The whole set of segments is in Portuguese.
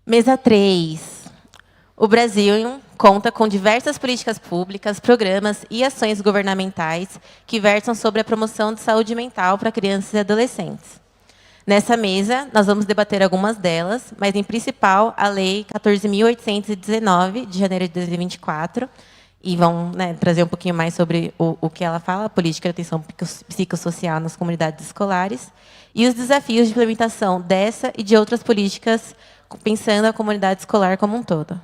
Mesa 3. O Brasil conta com diversas políticas públicas, programas e ações governamentais que versam sobre a promoção de saúde mental para crianças e adolescentes. Nessa mesa, nós vamos debater algumas delas, mas, em principal, a Lei 14.819, de janeiro de 2024, e vão trazer um pouquinho mais sobre o que ela fala, a política de atenção psicossocial nas comunidades escolares, e os desafios de implementação dessa e de outras políticas, pensando a comunidade escolar como um todo.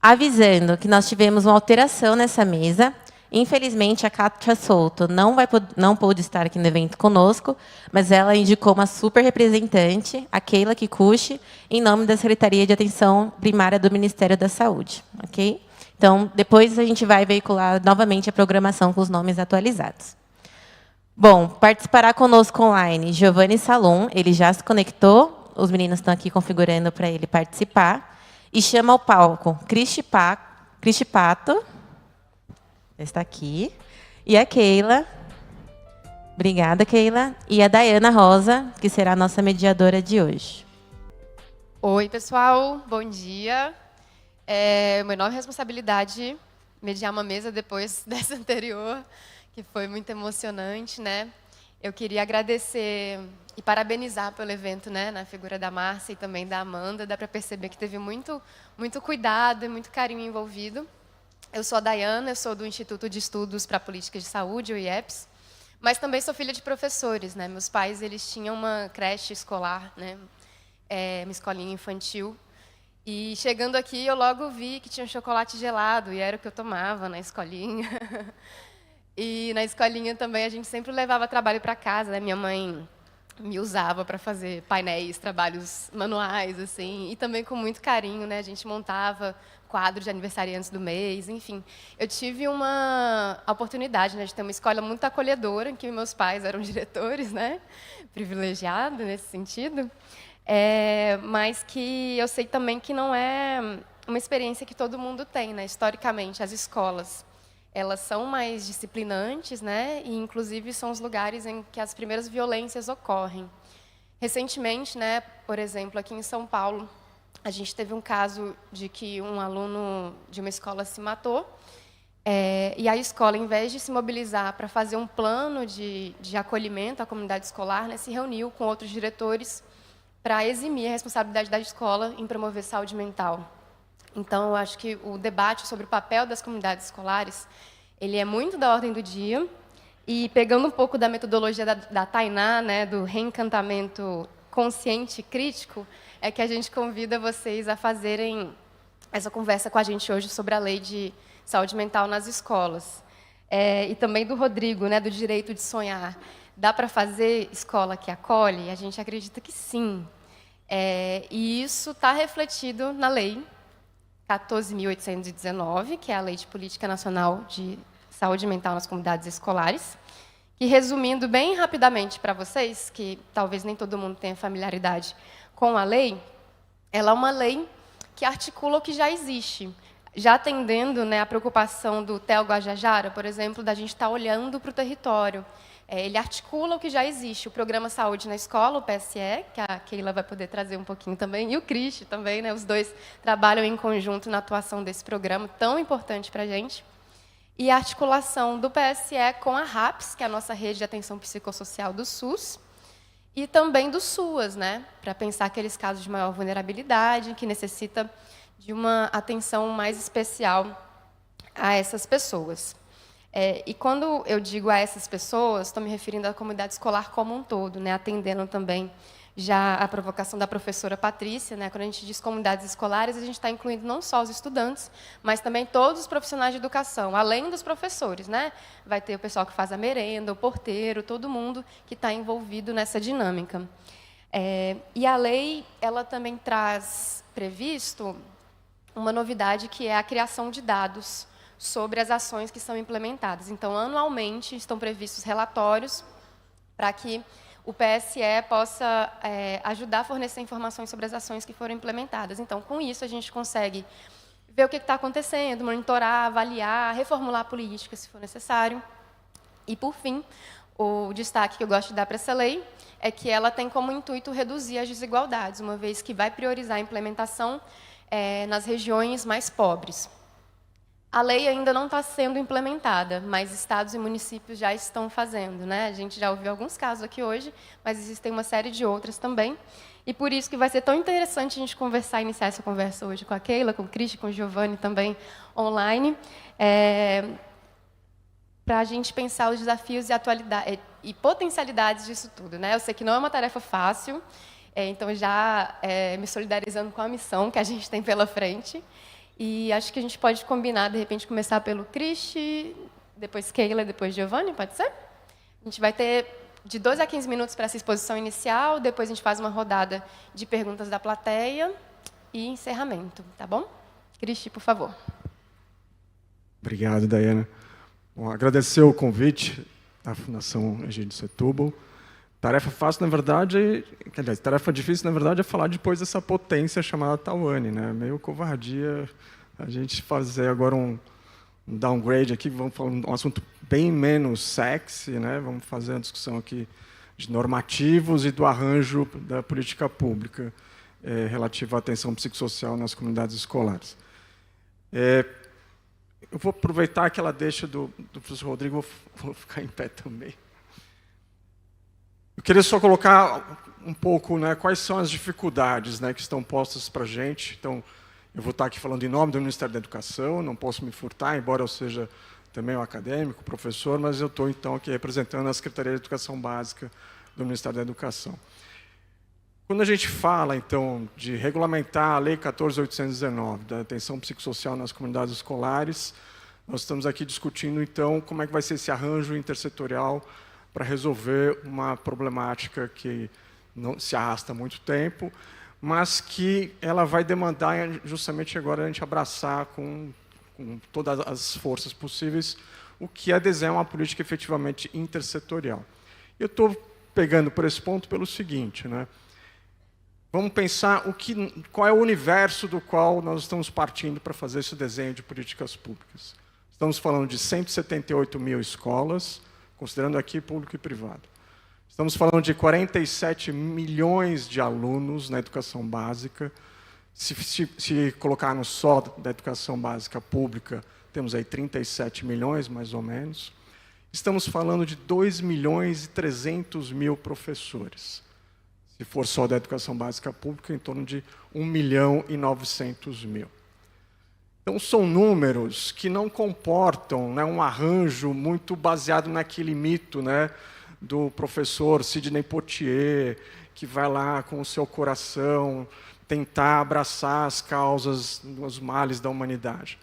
Avisando que nós tivemos uma alteração nessa mesa. Infelizmente, a Kátia Souto não pôde estar aqui no evento conosco, mas ela indicou uma super representante, a Keila Kikuchi, em nome da Secretaria de Atenção Primária do Ministério da Saúde. Ok? Então, depois a gente vai veicular novamente a programação com os nomes atualizados. Bom, participará conosco online Giovanni Salum, ele já se conectou, os meninos estão aqui configurando para ele participar. E chama ao palco Cristi Pato, está aqui, e a Keila. Obrigada, Keila. E a Dayana Rosa, que será a nossa mediadora de hoje. Oi, pessoal. Bom dia. É uma enorme responsabilidade mediar uma mesa depois dessa anterior, que foi muito emocionante, né? Eu queria agradecer e parabenizar pelo evento, né, na figura da Márcia e também da Amanda. Dá para perceber que teve muito cuidado e muito carinho envolvido. Eu sou a Dayana, eu sou do Instituto de Estudos para Políticas de Saúde, o IEPS, mas também sou filha de professores, né? Meus pais, eles tinham uma creche escolar, né, uma escolinha infantil. E chegando aqui, eu logo vi que tinha um chocolate gelado, e era o que eu tomava na escolinha. E na escolinha também a gente sempre levava trabalho para casa, né? Minha mãe me usava para fazer painéis, trabalhos manuais, assim, e também com muito carinho, né? A gente montava quadros de aniversariantes do mês, enfim. Eu tive a oportunidade, né, de ter uma escola muito acolhedora, em que meus pais eram diretores, né? Privilegiado nesse sentido, mas que eu sei também que não é uma experiência que todo mundo tem, né? Historicamente, as escolas, elas são mais disciplinantes, né? E, inclusive, são os lugares em que as primeiras violências ocorrem. Recentemente, né, por exemplo, aqui em São Paulo, a gente teve um caso de que um aluno de uma escola se matou, e a escola, em vez de se mobilizar para fazer um plano de acolhimento à comunidade escolar, né, se reuniu com outros diretores para eximir a responsabilidade da escola em promover saúde mental. Então, eu acho que o debate sobre o papel das comunidades escolares, ele é muito da ordem do dia, e pegando um pouco da metodologia da Tainá, né, do reencantamento consciente e crítico, é que a gente convida vocês a fazerem essa conversa com a gente hoje sobre a lei de saúde mental nas escolas. E também do Rodrigo, né, do direito de sonhar. Dá para fazer escola que acolhe? A gente acredita que sim. E isso está refletido na lei 14.819, que é a Lei de Política Nacional de Saúde Mental nas Comunidades Escolares, que, resumindo bem rapidamente para vocês, que talvez nem todo mundo tenha familiaridade com a lei, ela é uma lei que articula o que já existe, já atendendo, né, a preocupação do Theo Guajajara, por exemplo, da gente estar olhando para o território. Ele articula o que já existe, o Programa Saúde na Escola, o PSE, que a Keila vai poder trazer um pouquinho também, e o Cristi também, né? Os dois trabalham em conjunto na atuação desse programa tão importante para a gente. E a articulação do PSE com a RAPS, que é a nossa rede de atenção psicossocial do SUS, e também do SUAS, né? Para pensar aqueles casos de maior vulnerabilidade, que necessita de uma atenção mais especial a essas pessoas. E quando eu digo a essas pessoas, estou me referindo à comunidade escolar como um todo, né, atendendo também já a provocação da professora Patrícia, né, quando a gente diz comunidades escolares, a gente está incluindo não só os estudantes, mas também todos os profissionais de educação, além dos professores, né? Vai ter o pessoal que faz a merenda, o porteiro, todo mundo que está envolvido nessa dinâmica. E a lei, ela também traz previsto uma novidade, que é a criação de dados sobre as ações que são implementadas. Então, anualmente, estão previstos relatórios para que o PSE possa ajudar a fornecer informações sobre as ações que foram implementadas. Então, com isso, a gente consegue ver o que está acontecendo, monitorar, avaliar, reformular a política, se for necessário. E, por fim, O destaque que eu gosto de dar para essa lei é que ela tem como intuito reduzir as desigualdades, uma vez que vai priorizar a implementação nas regiões mais pobres. A lei ainda não está sendo implementada, mas estados e municípios já estão fazendo, né? A gente já ouviu alguns casos aqui hoje, mas existem uma série de outras também. E por isso que vai ser tão interessante a gente conversar, iniciar essa conversa hoje com a Keila, com o Cristian, com o Giovanni também online, para a gente pensar os desafios e potencialidades disso tudo, né? Eu sei que não é uma tarefa fácil, então já me solidarizando com a missão que a gente tem pela frente. E acho que a gente pode combinar, de repente, começar pelo Cristi, depois Keila, depois Giovanni, pode ser? A gente vai ter de 12 a 15 minutos para essa exposição inicial, depois a gente faz uma rodada de perguntas da plateia e encerramento, tá bom? Cristi, por favor. Obrigado, Daiana. Bom, agradecer o convite da Fundação Egídio Setúbal. Tarefa fácil, na verdade, tarefa difícil, na verdade, é falar depois dessa potência chamada Tawane, né? Meio covardia a gente fazer agora um downgrade aqui, vamos falar um assunto bem menos sexy, né? Vamos fazer uma discussão aqui de normativos e do arranjo da política pública relativa à atenção psicossocial nas comunidades escolares. Eu vou aproveitar aquela deixa do professor Rodrigo, vou ficar em pé também. Eu queria só colocar um pouco, né, quais são as dificuldades, né, que estão postas para a gente. Então, eu vou estar aqui falando em nome do Ministério da Educação, não posso me furtar, embora eu seja também um acadêmico, professor, mas eu estou, então, aqui representando a Secretaria de Educação Básica do Ministério da Educação. Quando a gente fala, então, de regulamentar a Lei 14.819, da atenção psicossocial nas comunidades escolares, nós estamos aqui discutindo, então, como é que vai ser esse arranjo intersetorial para resolver uma problemática que não se arrasta há muito tempo, mas que ela vai demandar justamente agora a gente abraçar com todas as forças possíveis o que é desenhar uma política efetivamente intersetorial. Eu estou pegando por esse ponto pelo seguinte, né? Vamos pensar qual é o universo do qual nós estamos partindo para fazer esse desenho de políticas públicas. Estamos falando de 178 mil escolas, considerando aqui público e privado. Estamos falando de 47 milhões de alunos na educação básica. Se colocarmos só da educação básica pública, temos aí 37 milhões, mais ou menos. Estamos falando de 2 milhões e 300 mil professores. Se for só da educação básica pública, em torno de 1 milhão e 900 mil. Então, são números que não comportam, né, um arranjo muito baseado naquele mito, né, do professor Sidney Poitier, que vai lá com o seu coração tentar abraçar as causas, os males da humanidade.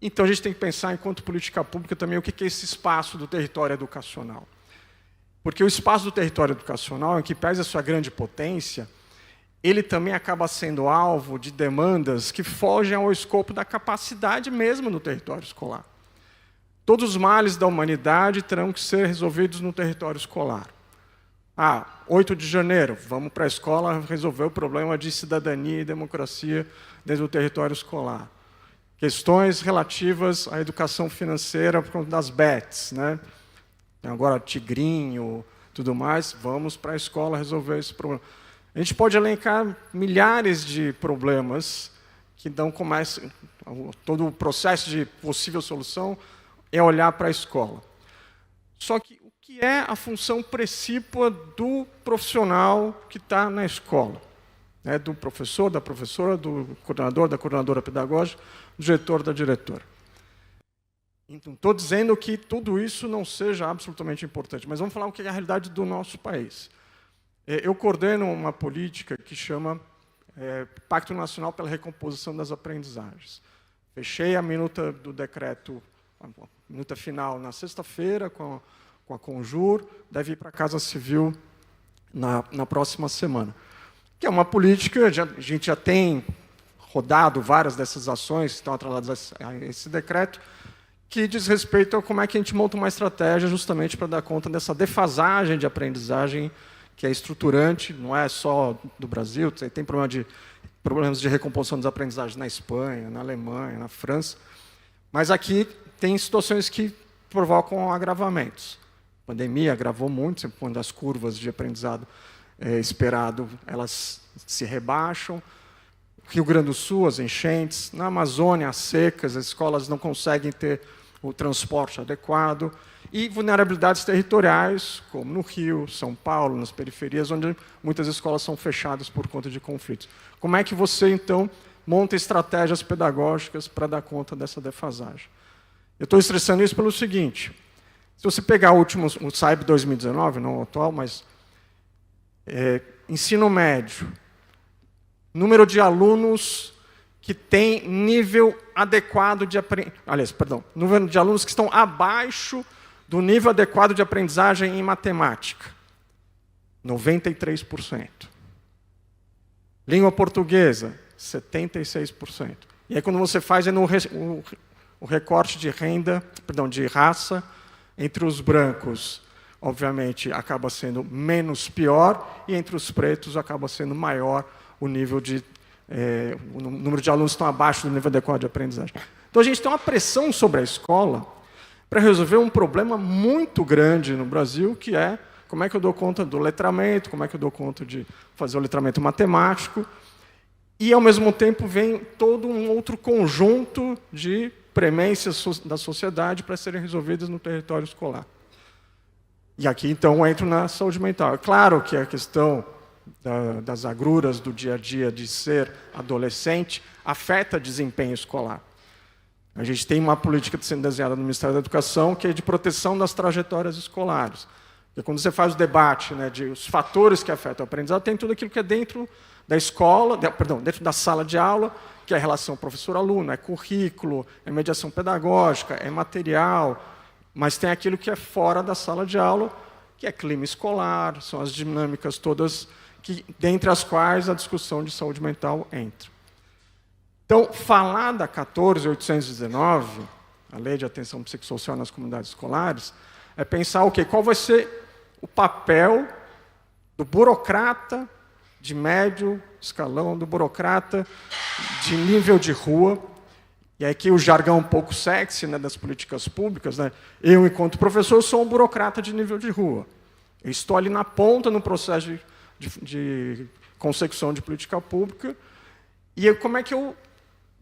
Então, a gente tem que pensar, enquanto política pública, também o que é esse espaço do território educacional. Porque o espaço do território educacional, em que pese a sua grande potência, ele também acaba sendo alvo de demandas que fogem ao escopo da capacidade mesmo no território escolar. Todos os males da humanidade terão que ser resolvidos no território escolar. 8 de janeiro, vamos para a escola resolver o problema de cidadania e democracia dentro do território escolar. Questões relativas à educação financeira por conta das bets, né? Agora, tigrinho, tudo mais, vamos para a escola resolver esse problema. A gente pode elencar milhares de problemas que dão começo, todo o processo de possível solução é olhar para a escola. Só que o que é a função precípua do profissional que está na escola? Né? Do professor, da professora, do coordenador, da coordenadora pedagógica, do diretor, da diretora. Então, estou dizendo que tudo isso não seja absolutamente importante, mas vamos falar o que é a realidade do nosso país. Eu coordeno uma política que chama Pacto Nacional pela Recomposição das Aprendizagens. Fechei a minuta do decreto, a minuta final, na sexta-feira, com a Conjur, deve ir para a Casa Civil na próxima semana. Que é uma política, a gente já tem rodado várias dessas ações que estão atreladas a esse decreto, que diz respeito a como é que a gente monta uma estratégia justamente para dar conta dessa defasagem de aprendizagem que é estruturante, não é só do Brasil, tem problemas de recomposição das aprendizagens na Espanha, na Alemanha, na França, mas aqui tem situações que provocam agravamentos. pandemia agravou muito, sempre quando as curvas de aprendizado esperado, elas se rebaixam. Rio Grande do Sul, as enchentes. Na Amazônia, as secas, as escolas não conseguem ter o transporte adequado. E vulnerabilidades territoriais, como no Rio, São Paulo, nas periferias, onde muitas escolas são fechadas por conta de conflitos. Como é que você, então, monta estratégias pedagógicas para dar conta dessa defasagem? Eu estou estressando isso pelo seguinte: se você pegar o SAIB 2019, não o atual, mas ensino médio, número de alunos que tem nível adequado de número de alunos que estão abaixo do nível adequado de aprendizagem em matemática, 93%. Língua portuguesa, 76%. E aí, quando você faz o recorte de de raça, entre os brancos, obviamente, acaba sendo menos pior, e entre os pretos acaba sendo maior o nível o número de alunos que estão abaixo do nível adequado de aprendizagem. Então, a gente tem uma pressão sobre a escola para resolver um problema muito grande no Brasil, que é como é que eu dou conta do letramento, como é que eu dou conta de fazer o letramento matemático, e, ao mesmo tempo, vem todo um outro conjunto de premências da sociedade para serem resolvidas no território escolar. E aqui, então, eu entro na saúde mental. É claro que a questão das agruras do dia a dia de ser adolescente afeta desempenho escolar. A gente tem uma política sendo desenhada no Ministério da Educação que é de proteção das trajetórias escolares. E quando você faz o debate, né, de os fatores que afetam o aprendizado, tem tudo aquilo que é dentro da escola, dentro da sala de aula, que é a relação professor-aluno, é currículo, é mediação pedagógica, é material, mas tem aquilo que é fora da sala de aula, que é clima escolar, são as dinâmicas todas, dentre as quais a discussão de saúde mental entra. Então, falar da 14.819, a Lei de Atenção Psicossocial nas Comunidades Escolares, é pensar qual vai ser o papel do burocrata de médio escalão, do burocrata de nível de rua. E aqui o jargão um pouco sexy, né, das políticas públicas, né? Eu, enquanto professor, sou um burocrata de nível de rua. Eu estou ali na ponta no processo de consecução de política pública. E como é que eu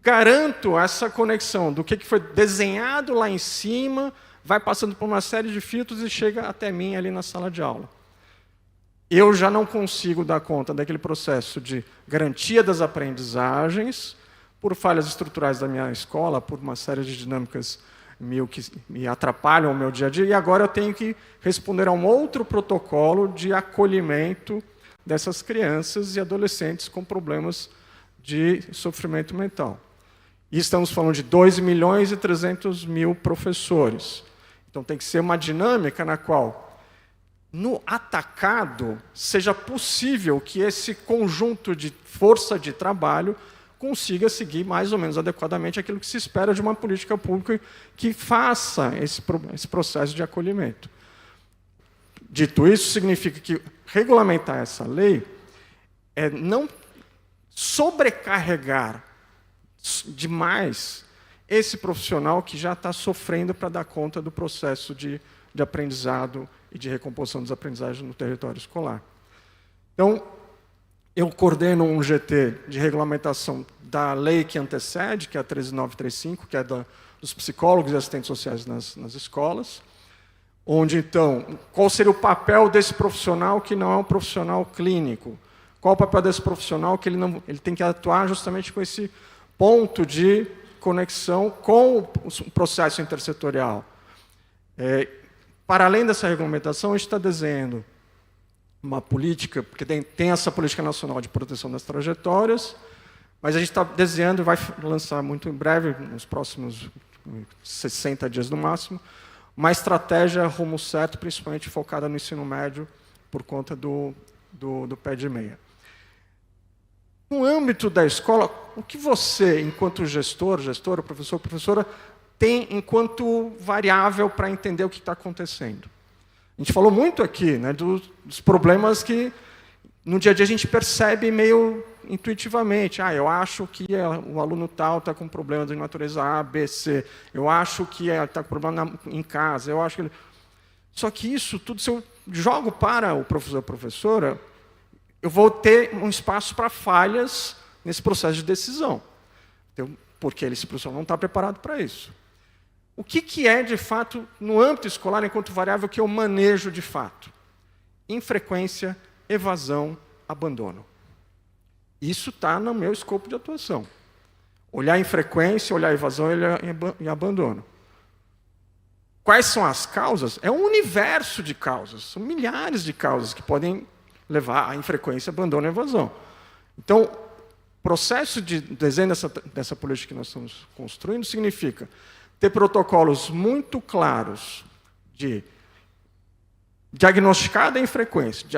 garanto essa conexão do que foi desenhado lá em cima, vai passando por uma série de filtros e chega até mim ali na sala de aula? Eu já não consigo dar conta daquele processo de garantia das aprendizagens, por falhas estruturais da minha escola, por uma série de dinâmicas que me atrapalham o meu dia a dia, e agora eu tenho que responder a um outro protocolo de acolhimento dessas crianças e adolescentes com problemas de sofrimento mental. E estamos falando de 2.300.000 professores. Então tem que ser uma dinâmica na qual, no atacado, seja possível que esse conjunto de força de trabalho consiga seguir mais ou menos adequadamente aquilo que se espera de uma política pública que faça esse processo de acolhimento. Dito isso, significa que regulamentar essa lei é não sobrecarregar demais esse profissional que já está sofrendo para dar conta do processo de aprendizado e de recomposição das aprendizagens no território escolar. Então, eu coordeno um GT de regulamentação da lei que antecede, que é a 13.935, que é dos psicólogos e assistentes sociais nas escolas, onde, então, qual seria o papel desse profissional que não é um profissional clínico? Qual o papel desse profissional que ele tem que atuar justamente com esse ponto de conexão com o processo intersetorial? Para além dessa regulamentação, a gente está desenhando uma política, porque tem essa política nacional de proteção das trajetórias, mas a gente está desenhando e vai lançar muito em breve, nos próximos 60 dias no máximo, uma estratégia rumo certo, principalmente focada no ensino médio, por conta do pé de meia. No âmbito da escola, o que você, enquanto gestora, professor, professora, tem enquanto variável para entender o que está acontecendo? A gente falou muito aqui, né, dos problemas que no dia a dia a gente percebe meio intuitivamente. Eu acho que o aluno tal está com problema de natureza A, B, C. Eu acho que está com problema em casa. Eu acho que Só que isso tudo, se eu jogo para o professor ou professora, eu vou ter um espaço para falhas nesse processo de decisão. Então, porque esse professor não está preparado para isso. O que é, de fato, no âmbito escolar, enquanto variável, que eu manejo de fato? Infrequência, evasão, abandono. Isso está no meu escopo de atuação. Olhar infrequência, olhar evasão e abandono. Quais são as causas? É um universo de causas. São milhares de causas que podem levar à infrequência, abandono e evasão. Então, o processo de desenho dessa política que nós estamos construindo significa ter protocolos muito claros de diagnosticada a infrequência,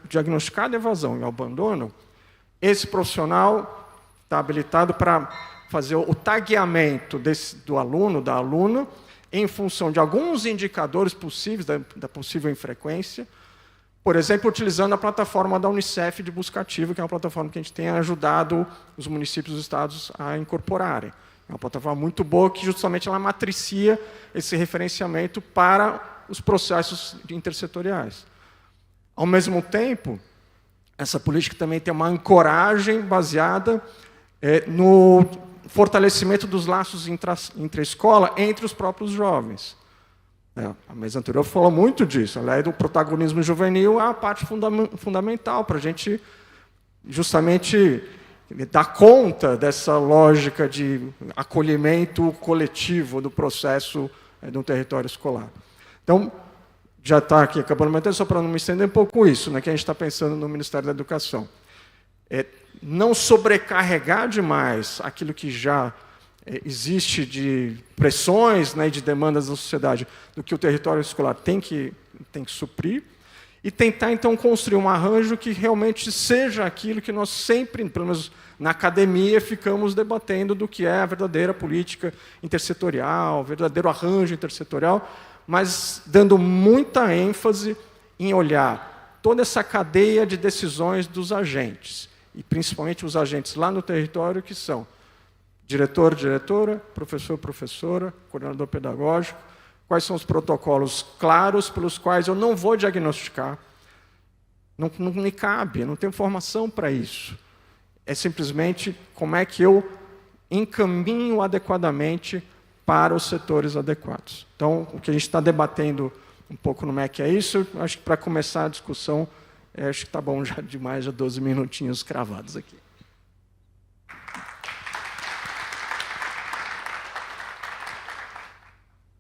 diagnosticada a evasão e o abandono. Esse profissional está habilitado para fazer o tagueamento do aluno, da aluna, em função de alguns indicadores possíveis da possível infrequência, por exemplo, utilizando a plataforma da Unicef de busca ativa, que é uma plataforma que a gente tem ajudado os municípios e os estados a incorporarem. É uma plataforma muito boa que justamente ela matricia esse referenciamento para os processos intersetoriais. Ao mesmo tempo, essa política também tem uma ancoragem baseada no fortalecimento dos laços intra-escola entre os próprios jovens. A mesa anterior falou muito disso. A lei do protagonismo juvenil é a parte fundamental para a gente justamente dar conta dessa lógica de acolhimento coletivo do processo de um território escolar. Então, já está aqui acabando meu tempo, só para não me estender um pouco isso, que a gente está pensando no Ministério da Educação. Não sobrecarregar demais aquilo que já existe de pressões, e de demandas da sociedade, do que o território escolar tem que suprir, e tentar, então, construir um arranjo que realmente seja aquilo que nós sempre, pelo menos na academia, ficamos debatendo do que é a verdadeira política intersetorial, o verdadeiro arranjo intersetorial, mas dando muita ênfase em olhar toda essa cadeia de decisões dos agentes, e principalmente os agentes lá no território, que são diretor, diretora, professor, professora, coordenador pedagógico. Quais são os protocolos claros pelos quais eu não vou diagnosticar? Não me cabe, eu não tenho formação para isso. É simplesmente como é que eu encaminho adequadamente para os setores adequados. Então, o que a gente está debatendo um pouco no MEC é isso. Acho que para começar a discussão, acho que está bom já demais, já 12 minutinhos cravados aqui.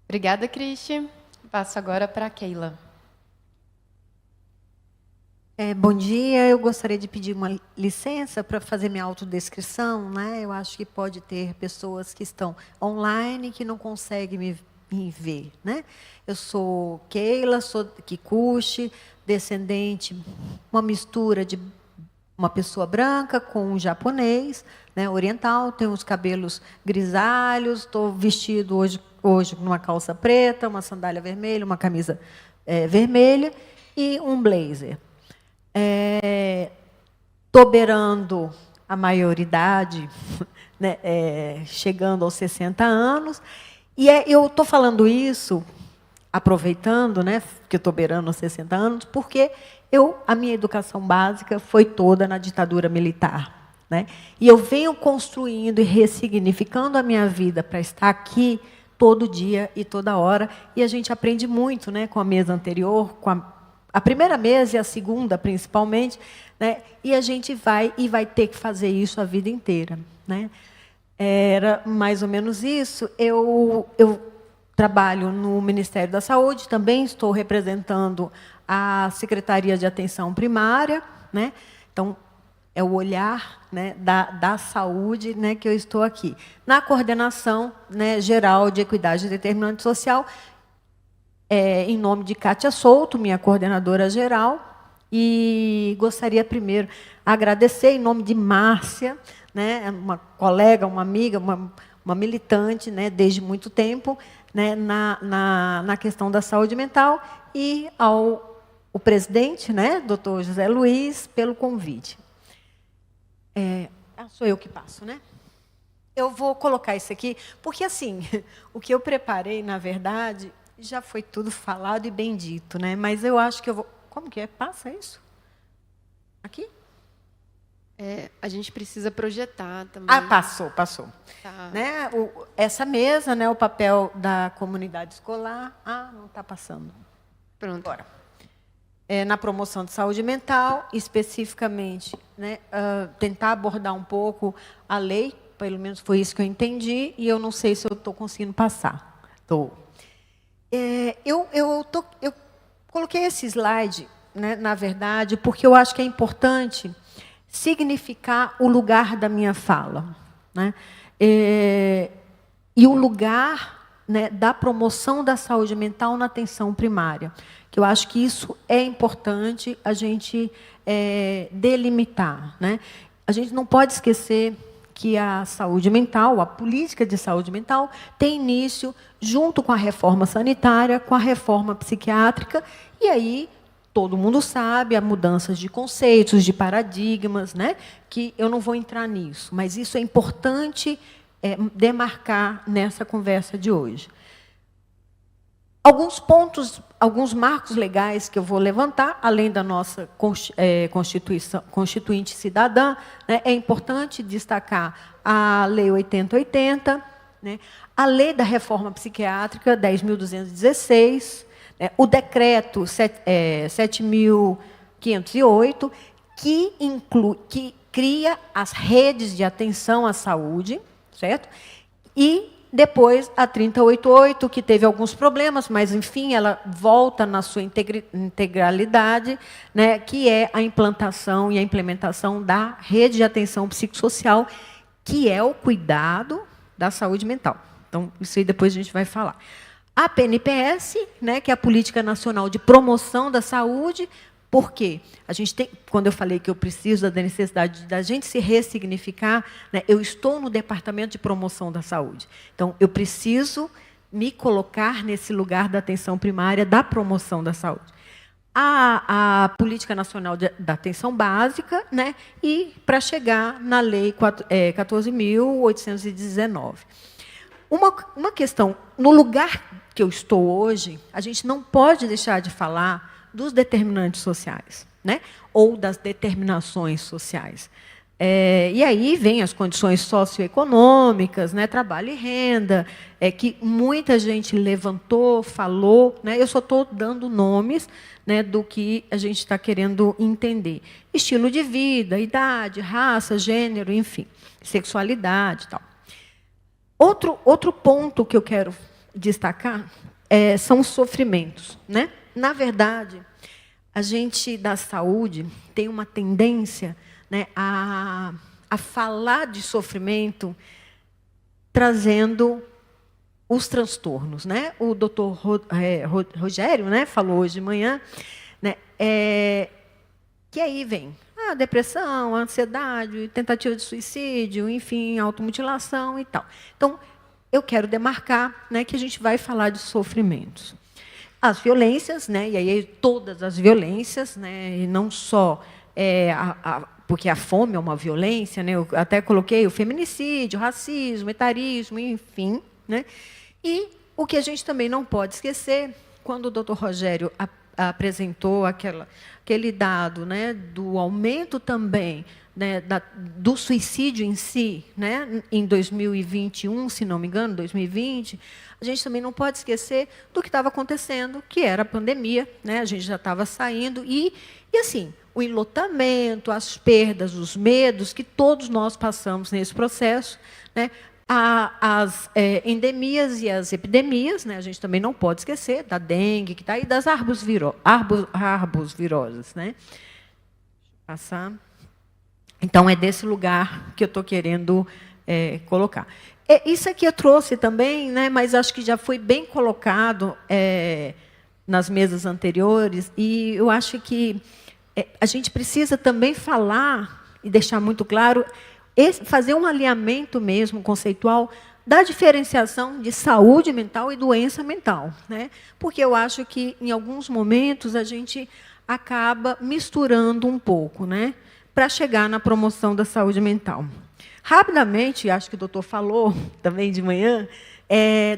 Obrigada, Cristi. Passo agora para a Keila. Bom dia, eu gostaria de pedir uma licença para fazer minha autodescrição. Eu acho que pode ter pessoas que estão online que não conseguem me ver. Eu sou Keila, sou Kikuchi, descendente, uma mistura de uma pessoa branca com um japonês, oriental, tenho os cabelos grisalhos, estou vestido hoje numa calça preta, uma sandália vermelha, uma camisa vermelha e um blazer. Estou beirando a maioridade, chegando aos 60 anos, e eu estou falando isso, aproveitando, que eu estou beirando aos 60 anos, porque a minha educação básica foi toda na ditadura militar. E eu venho construindo e ressignificando a minha vida para estar aqui todo dia e toda hora, e a gente aprende muito com a mesa anterior, com a primeira mesa e a segunda, principalmente, e a gente vai ter que fazer isso a vida inteira. Era mais ou menos isso. Eu trabalho no Ministério da Saúde, também estou representando a Secretaria de Atenção Primária, então, é o olhar da saúde que eu estou aqui. Na coordenação geral de Equidade e Determinante Social, em nome de Kátia Souto, minha coordenadora geral, e gostaria primeiro agradecer em nome de Márcia, uma colega, uma amiga, uma militante desde muito tempo na questão da saúde mental, e ao presidente, doutor José Luiz, pelo convite. Sou eu que passo, Eu vou colocar isso aqui, porque, assim, o que eu preparei, na verdade, já foi tudo falado e bem dito, né? Mas eu acho que eu vou... Como que é? Passa isso? Aqui? A gente precisa projetar também. Ah, passou. Tá. Né? Essa mesa, né, o papel da comunidade escolar. Ah, não está passando. Pronto. Agora. Na promoção de saúde mental, especificamente, né, tentar abordar um pouco a lei, pelo menos foi isso que eu entendi, e eu não sei se eu estou conseguindo passar. Estou. Eu coloquei esse slide, né, na verdade, porque eu acho que é importante significar o lugar da minha fala, né? E o lugar, né, da promoção da saúde mental na atenção primária, que eu acho que isso é importante a gente delimitar, né? A gente não pode esquecer que a saúde mental, a política de saúde mental, tem início junto com a reforma sanitária, com a reforma psiquiátrica, e aí todo mundo sabe, há mudanças de conceitos, de paradigmas, né? Que eu não vou entrar nisso, mas isso é importante demarcar nessa conversa de hoje. Alguns pontos, alguns marcos legais que eu vou levantar, além da nossa Constituinte Cidadã, né? É importante destacar a Lei 8080, né? A Lei da Reforma Psiquiátrica, 10.216, o decreto 7.508, que cria as redes de atenção à saúde, certo? E depois a 3088, que teve alguns problemas, mas, enfim, ela volta na sua integralidade, né, que é a implantação e a implementação da rede de atenção psicossocial, que é o cuidado da saúde mental. Então, isso aí depois a gente vai falar. A PNPS, né, que é a Política Nacional de Promoção da Saúde, porque a gente tem, quando eu falei que eu preciso da necessidade da gente se ressignificar, né, eu estou no Departamento de Promoção da Saúde. Então, eu preciso me colocar nesse lugar da atenção primária, da promoção da saúde. A Política Nacional da Atenção Básica, né, e para chegar na Lei 14.819. Uma questão, no lugar que eu estou hoje, a gente não pode deixar de falar dos determinantes sociais, né? Ou das determinações sociais. E aí vem as condições socioeconômicas, né? Trabalho e renda, que muita gente levantou, falou, né? Eu só estou dando nomes, né, do que a gente está querendo entender. Estilo de vida, idade, raça, gênero, enfim, sexualidade e tal. Outro ponto que eu quero destacar são os sofrimentos, né? Na verdade, a gente da saúde tem uma tendência, né, a falar de sofrimento trazendo os transtornos, né? O doutor Rogério, né, falou hoje de manhã, né, que aí vem a depressão, a ansiedade, tentativa de suicídio, enfim, automutilação e tal. Então, eu quero demarcar, né, que a gente vai falar de sofrimentos. As violências, né, e aí todas as violências, né, e não só porque a fome é uma violência, né, eu até coloquei o feminicídio, o racismo, o etarismo, enfim, né, e o que a gente também não pode esquecer, quando o doutor Rogério apresentou aquele dado, né, do aumento também, né, do suicídio em si, né, em 2021, se não me engano, 2020, a gente também não pode esquecer do que estava acontecendo, que era a pandemia, né, a gente já estava saindo, e assim, o enlotamento, as perdas, os medos que todos nós passamos nesse processo, né, as endemias e as epidemias, né, a gente também não pode esquecer da dengue, que está aí, das arbusviroses, né? Passar. Então, é desse lugar que eu estou querendo colocar. Isso aqui eu trouxe também, né, mas acho que já foi bem colocado nas mesas anteriores, e eu acho que a gente precisa também falar e deixar muito claro, fazer um alinhamento mesmo conceitual da diferenciação de saúde mental e doença mental, né? Porque eu acho que, em alguns momentos, a gente acaba misturando um pouco, né, para chegar na promoção da saúde mental. Rapidamente, acho que o doutor falou também de manhã,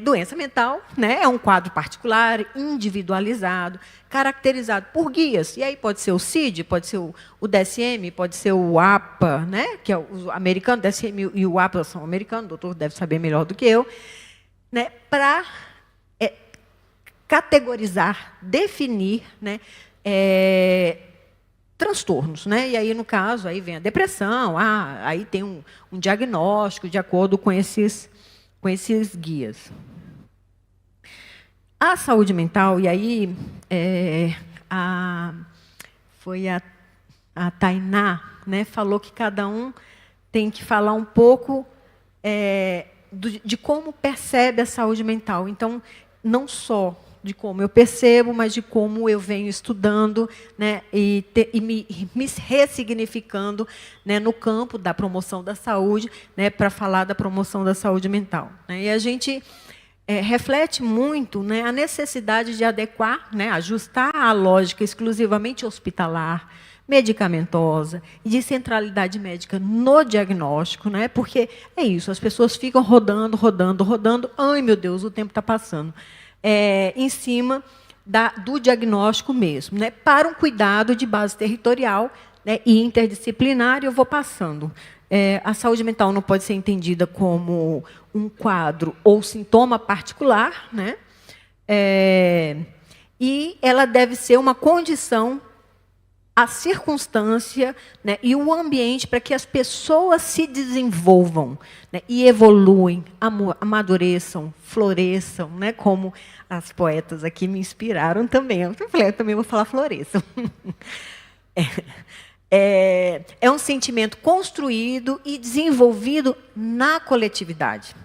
Doença mental, né, é um quadro particular, individualizado, caracterizado por guias. E aí pode ser o CID, pode ser o DSM, pode ser o APA, né, que é o americano, o DSM e o APA são americanos, o doutor deve saber melhor do que eu, né, para categorizar, definir, né, transtornos, né? E aí, no caso, aí vem a depressão, aí tem um diagnóstico de acordo com esses guias. A saúde mental, e aí foi a Tainá, né, falou que cada um tem que falar um pouco de como percebe a saúde mental. Então, não só de como eu percebo, mas de como eu venho estudando, né, e me ressignificando, né, no campo da promoção da saúde, né, para falar da promoção da saúde mental, né. E a gente reflete muito, né, a necessidade de adequar, né, ajustar a lógica exclusivamente hospitalar, medicamentosa e de centralidade médica no diagnóstico, né, porque é isso, as pessoas ficam rodando, ai, meu Deus, o tempo está passando. Em cima do diagnóstico mesmo, né, para um cuidado de base territorial, né, e interdisciplinar, e eu vou passando. A saúde mental não pode ser entendida como um quadro ou sintoma particular, né, e ela deve ser uma condição, a circunstância, né, e o ambiente para que as pessoas se desenvolvam, né, e evoluem, amadureçam, floresçam, né, como as poetas aqui me inspiraram também. Eu falei, eu também vou falar floresçam. É um sentimento construído e desenvolvido na coletividade,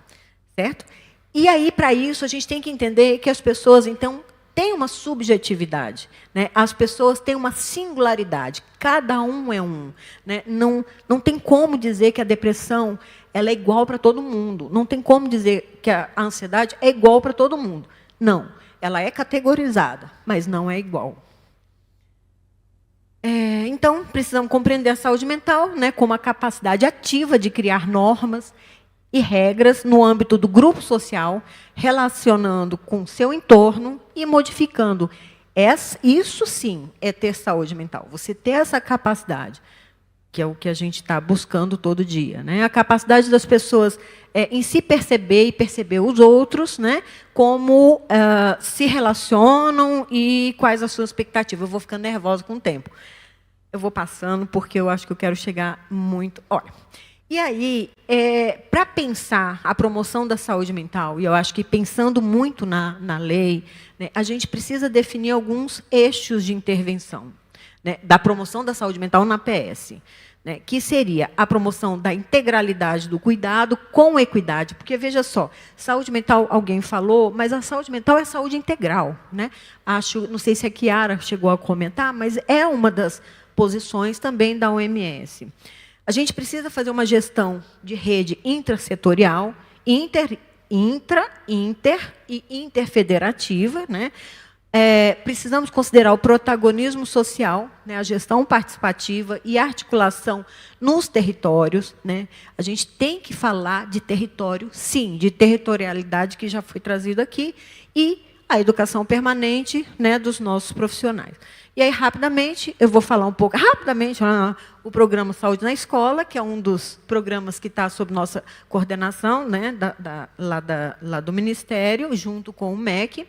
certo? E aí, para isso, a gente tem que entender que as pessoas, então, tem uma subjetividade, né? As pessoas têm uma singularidade, cada um é um, né? Não tem como dizer que a depressão ela é igual para todo mundo, não tem como dizer que a ansiedade é igual para todo mundo. Não, ela é categorizada, mas não é igual. Então, precisamos compreender a saúde mental, né, como a capacidade ativa de criar normas e regras no âmbito do grupo social, relacionando com seu entorno e modificando. Isso, sim, é ter saúde mental. Você ter essa capacidade, que é o que a gente está buscando todo dia, né? A capacidade das pessoas em se perceber e perceber os outros, né? Como se relacionam e quais as suas expectativas. Eu vou ficando nervosa com o tempo. Eu vou passando, porque eu acho que eu quero chegar muito... Olha... E aí, para pensar a promoção da saúde mental, e eu acho que pensando muito na lei, né, a gente precisa definir alguns eixos de intervenção, né, da promoção da saúde mental na PS, né, que seria a promoção da integralidade do cuidado com equidade, porque, veja só, saúde mental, alguém falou, mas a saúde mental é saúde integral, né? Não sei se a Chiara chegou a comentar, mas é uma das posições também da OMS. A gente precisa fazer uma gestão de rede intrasetorial, inter e interfederativa, né? Precisamos considerar o protagonismo social, né? A gestão participativa e articulação nos territórios, né? A gente tem que falar de território, sim, de territorialidade, que já foi trazido aqui, e a educação permanente, né, dos nossos profissionais. E aí, rapidamente, eu vou falar um pouco, rapidamente, o programa Saúde na Escola, que é um dos programas que está sob nossa coordenação, né, lá do Ministério, junto com o MEC,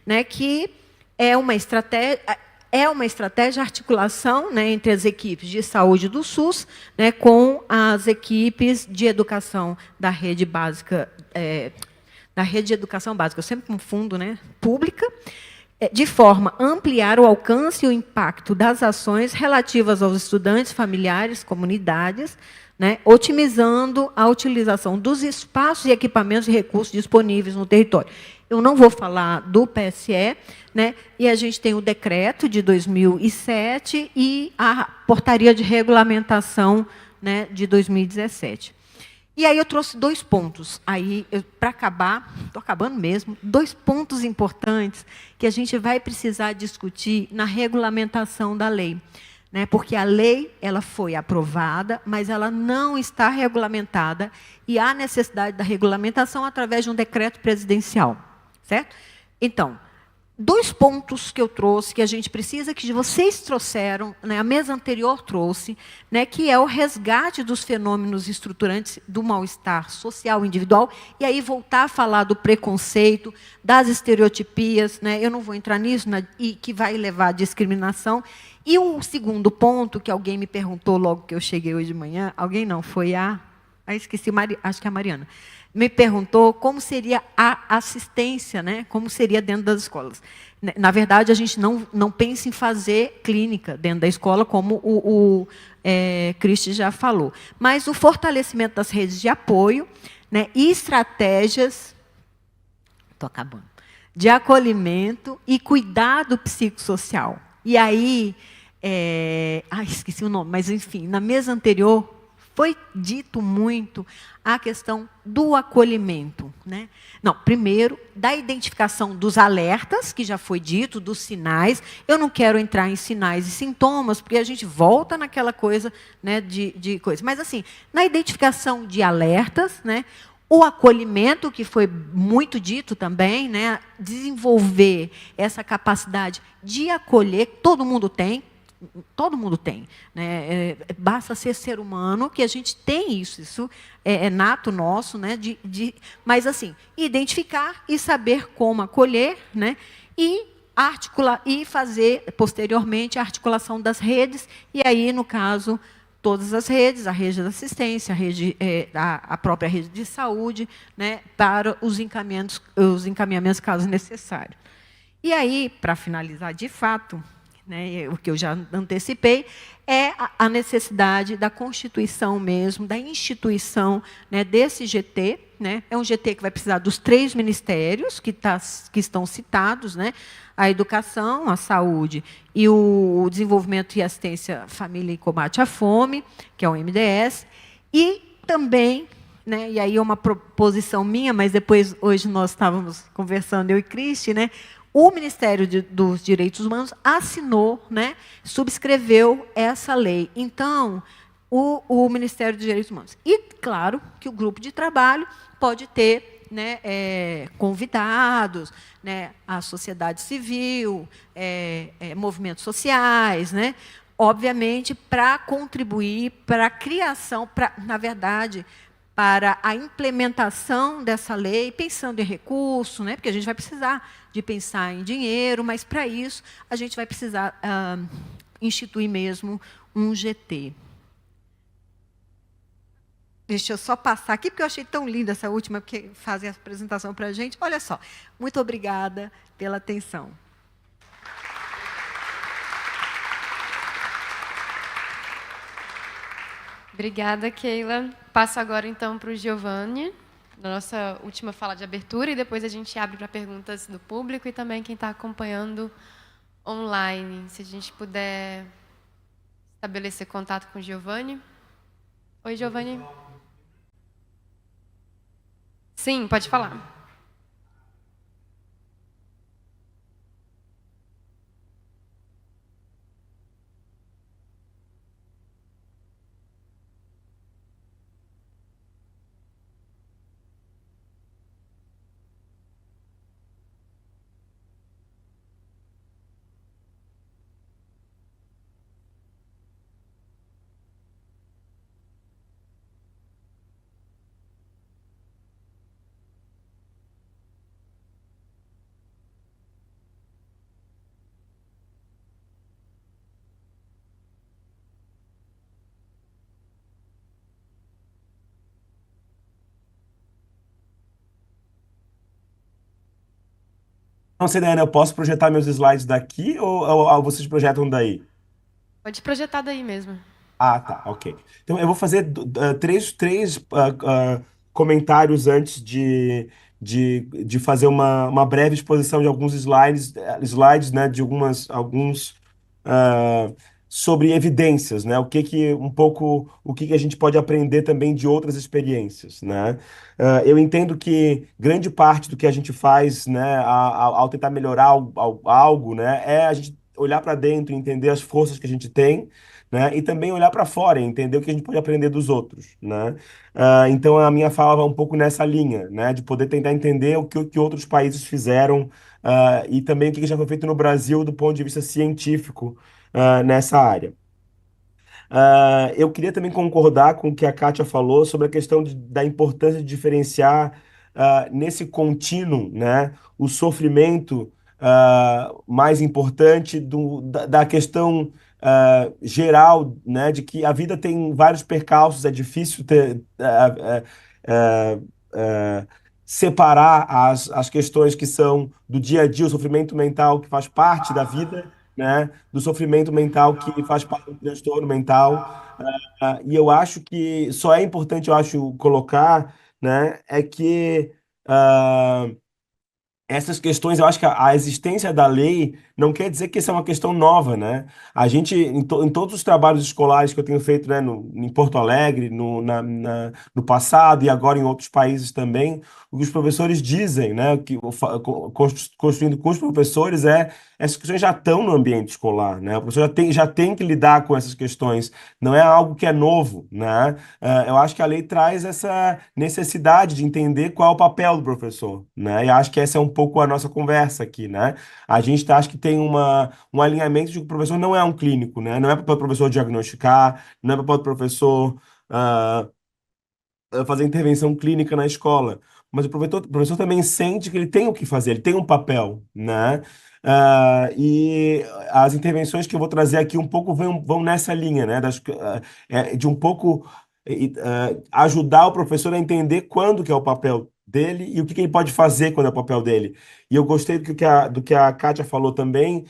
né, que é uma estratégia de articulação, né, entre as equipes de saúde do SUS, né, com as equipes de educação da rede básica, da rede de educação básica, eu sempre confundo, né, pública, de forma a ampliar o alcance e o impacto das ações relativas aos estudantes, familiares, comunidades, né, otimizando a utilização dos espaços e equipamentos e recursos disponíveis no território. Eu não vou falar do PSE, né, e a gente tem o decreto de 2007 e a portaria de regulamentação, né, de 2017. E aí eu trouxe 2 pontos, aí para acabar, estou acabando mesmo, 2 pontos importantes que a gente vai precisar discutir na regulamentação da lei. né? Porque a lei ela foi aprovada, mas ela não está regulamentada e há necessidade da regulamentação através de um decreto presidencial, certo? Então, 2 pontos que eu trouxe, que a gente precisa, que vocês trouxeram, né, a mesa anterior trouxe, né, que é o resgate dos fenômenos estruturantes do mal-estar social individual, e aí voltar a falar do preconceito, das estereotipias, né, eu não vou entrar nisso, e que vai levar à discriminação. E o segundo ponto, que alguém me perguntou logo que eu cheguei hoje de manhã, alguém não, foi esqueci, acho que é a Mariana, me perguntou como seria a assistência, né? Como seria dentro das escolas. Na verdade, a gente não pensa em fazer clínica dentro da escola, como o Cristi já falou. Mas o fortalecimento das redes de apoio, né, e estratégias, estou acabando, de acolhimento e cuidado psicossocial. E aí, esqueci o nome, mas, enfim, na mesa anterior, foi dito muito a questão do acolhimento, né? Não, primeiro, da identificação dos alertas, que já foi dito, dos sinais. Eu não quero entrar em sinais e sintomas, porque a gente volta naquela coisa, né, de coisa. Mas, assim, na identificação de alertas, né, o acolhimento, que foi muito dito também, né, desenvolver essa capacidade de acolher, que todo mundo tem, né? Basta ser humano que a gente tem isso é nato nosso, né? Mas assim, identificar e saber como acolher, né? E articular e fazer posteriormente a articulação das redes, e aí, no caso, todas as redes, a rede de assistência, a própria rede de saúde, né? Para os encaminhamentos caso necessário. E aí, para finalizar de fato, né, o que eu já antecipei, é a necessidade da constituição mesmo, da instituição, né, desse GT. Né? É um GT que vai precisar dos 3 ministérios que estão citados, né? A educação, a saúde e o desenvolvimento e assistência à família e combate à fome, que é o MDS, e também, né, e aí é uma proposição minha, mas depois, hoje nós estávamos conversando, eu e Cristi, né? O Ministério dos Direitos Humanos assinou, né, subscreveu essa lei. Então, o Ministério dos Direitos Humanos. E, claro, que o grupo de trabalho pode ter, né, convidados, né, a sociedade civil, movimentos sociais, né, obviamente, para contribuir para a criação, na verdade, para a implementação dessa lei, pensando em recurso, né, porque a gente vai precisar de pensar em dinheiro, mas, para isso, a gente vai precisar instituir mesmo um GT. Deixa eu só passar aqui, porque eu achei tão linda essa última, porque fazem a apresentação para a gente. Olha só, muito obrigada pela atenção. Obrigada, Keila. Passo agora, então, para o Giovanni, na nossa última fala de abertura, e depois a gente abre para perguntas do público e também quem está acompanhando online. Se a gente puder estabelecer contato com o Giovanni. Oi, Giovanni. Sim, pode falar. Não sei, Diana, eu posso projetar meus slides daqui ou vocês projetam daí? Pode projetar daí mesmo. Ah, tá, ok. Então, eu vou fazer três comentários antes de fazer uma breve exposição de alguns slides, né, de alguns ah, sobre evidências, né, o que a gente pode aprender também de outras experiências, né? Eu entendo que grande parte do que a gente faz, né, ao tentar melhorar algo, né, é a gente olhar para dentro e entender as forças que a gente tem, né? E também olhar para fora e entender o que a gente pode aprender dos outros, né? Então a minha fala vai um pouco nessa linha, né? De poder tentar entender o que outros países fizeram, e também o que já foi feito no Brasil do ponto de vista científico, nessa área. Eu queria também concordar com o que a Kátia falou sobre a questão da importância de diferenciar, nesse contínuo, né, o sofrimento, mais importante da questão, geral, né, de que a vida tem vários percalços, é difícil ah, ah, separar as questões que são do dia a dia, o sofrimento mental que faz parte da vida, né, do sofrimento mental que faz parte do transtorno mental. E eu acho que só é importante, eu acho, colocar, né, é que ah, essas questões, eu acho que a existência da lei não quer dizer que isso é uma questão nova, né? A gente, em todos os trabalhos escolares que eu tenho feito, né, em Porto Alegre, no passado e agora em outros países também, o que os professores dizem, né, que construindo com os professores essas questões já estão no ambiente escolar, né? O professor já tem que lidar com essas questões, não é algo que é novo, né? Eu acho que a lei traz essa necessidade de entender qual é o papel do professor, né? E acho que essa é um pouco a nossa conversa aqui, né? A gente acha que tem um alinhamento de que o professor não é um clínico, né? Não é papel do professor diagnosticar, não é papel do professor ah, fazer intervenção clínica na escola, mas o professor também sente que ele tem o que fazer, ele tem um papel, né? E as intervenções que eu vou trazer aqui um pouco vão nessa linha, né? De um pouco ajudar o professor a entender quando que é o papel dele e o que ele pode fazer quando é o papel dele. E eu gostei do que a Kátia falou também.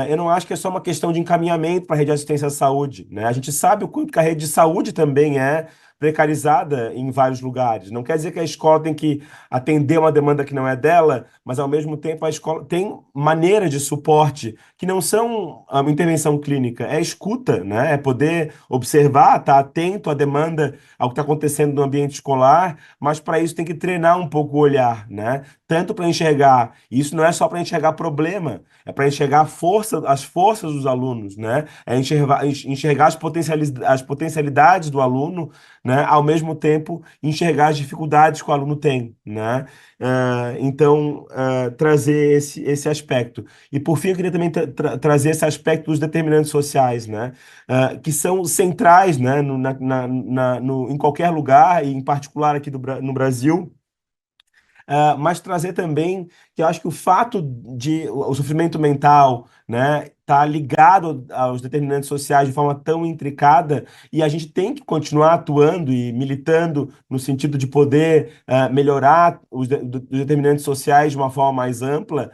Eu não acho que é só uma questão de encaminhamento para a rede de assistência à saúde, né? A gente sabe o quanto que a rede de saúde também é precarizada em vários lugares. Não quer dizer que a escola tem que atender uma demanda que não é dela, mas ao mesmo tempo a escola tem maneiras de suporte que não são uma intervenção clínica, é escuta, né? É poder observar, estar atento à demanda, ao que está acontecendo no ambiente escolar, mas para isso tem que treinar um pouco o olhar, né? Tanto para enxergar, e isso não é só para enxergar problema, é para enxergar as forças dos alunos, né? É enxergar as potencialidades do aluno, né? Ao mesmo tempo enxergar as dificuldades que o aluno tem, né? Então, trazer esse aspecto. E por fim, eu queria também trazer esse aspecto dos determinantes sociais, né? Que são centrais, né? Em qualquer lugar, e em particular aqui no Brasil. Mas trazer também que eu acho que o fato de o sofrimento mental, né, tá ligado aos determinantes sociais de forma tão intricada, e a gente tem que continuar atuando e militando no sentido de poder melhorar os determinantes sociais de uma forma mais ampla,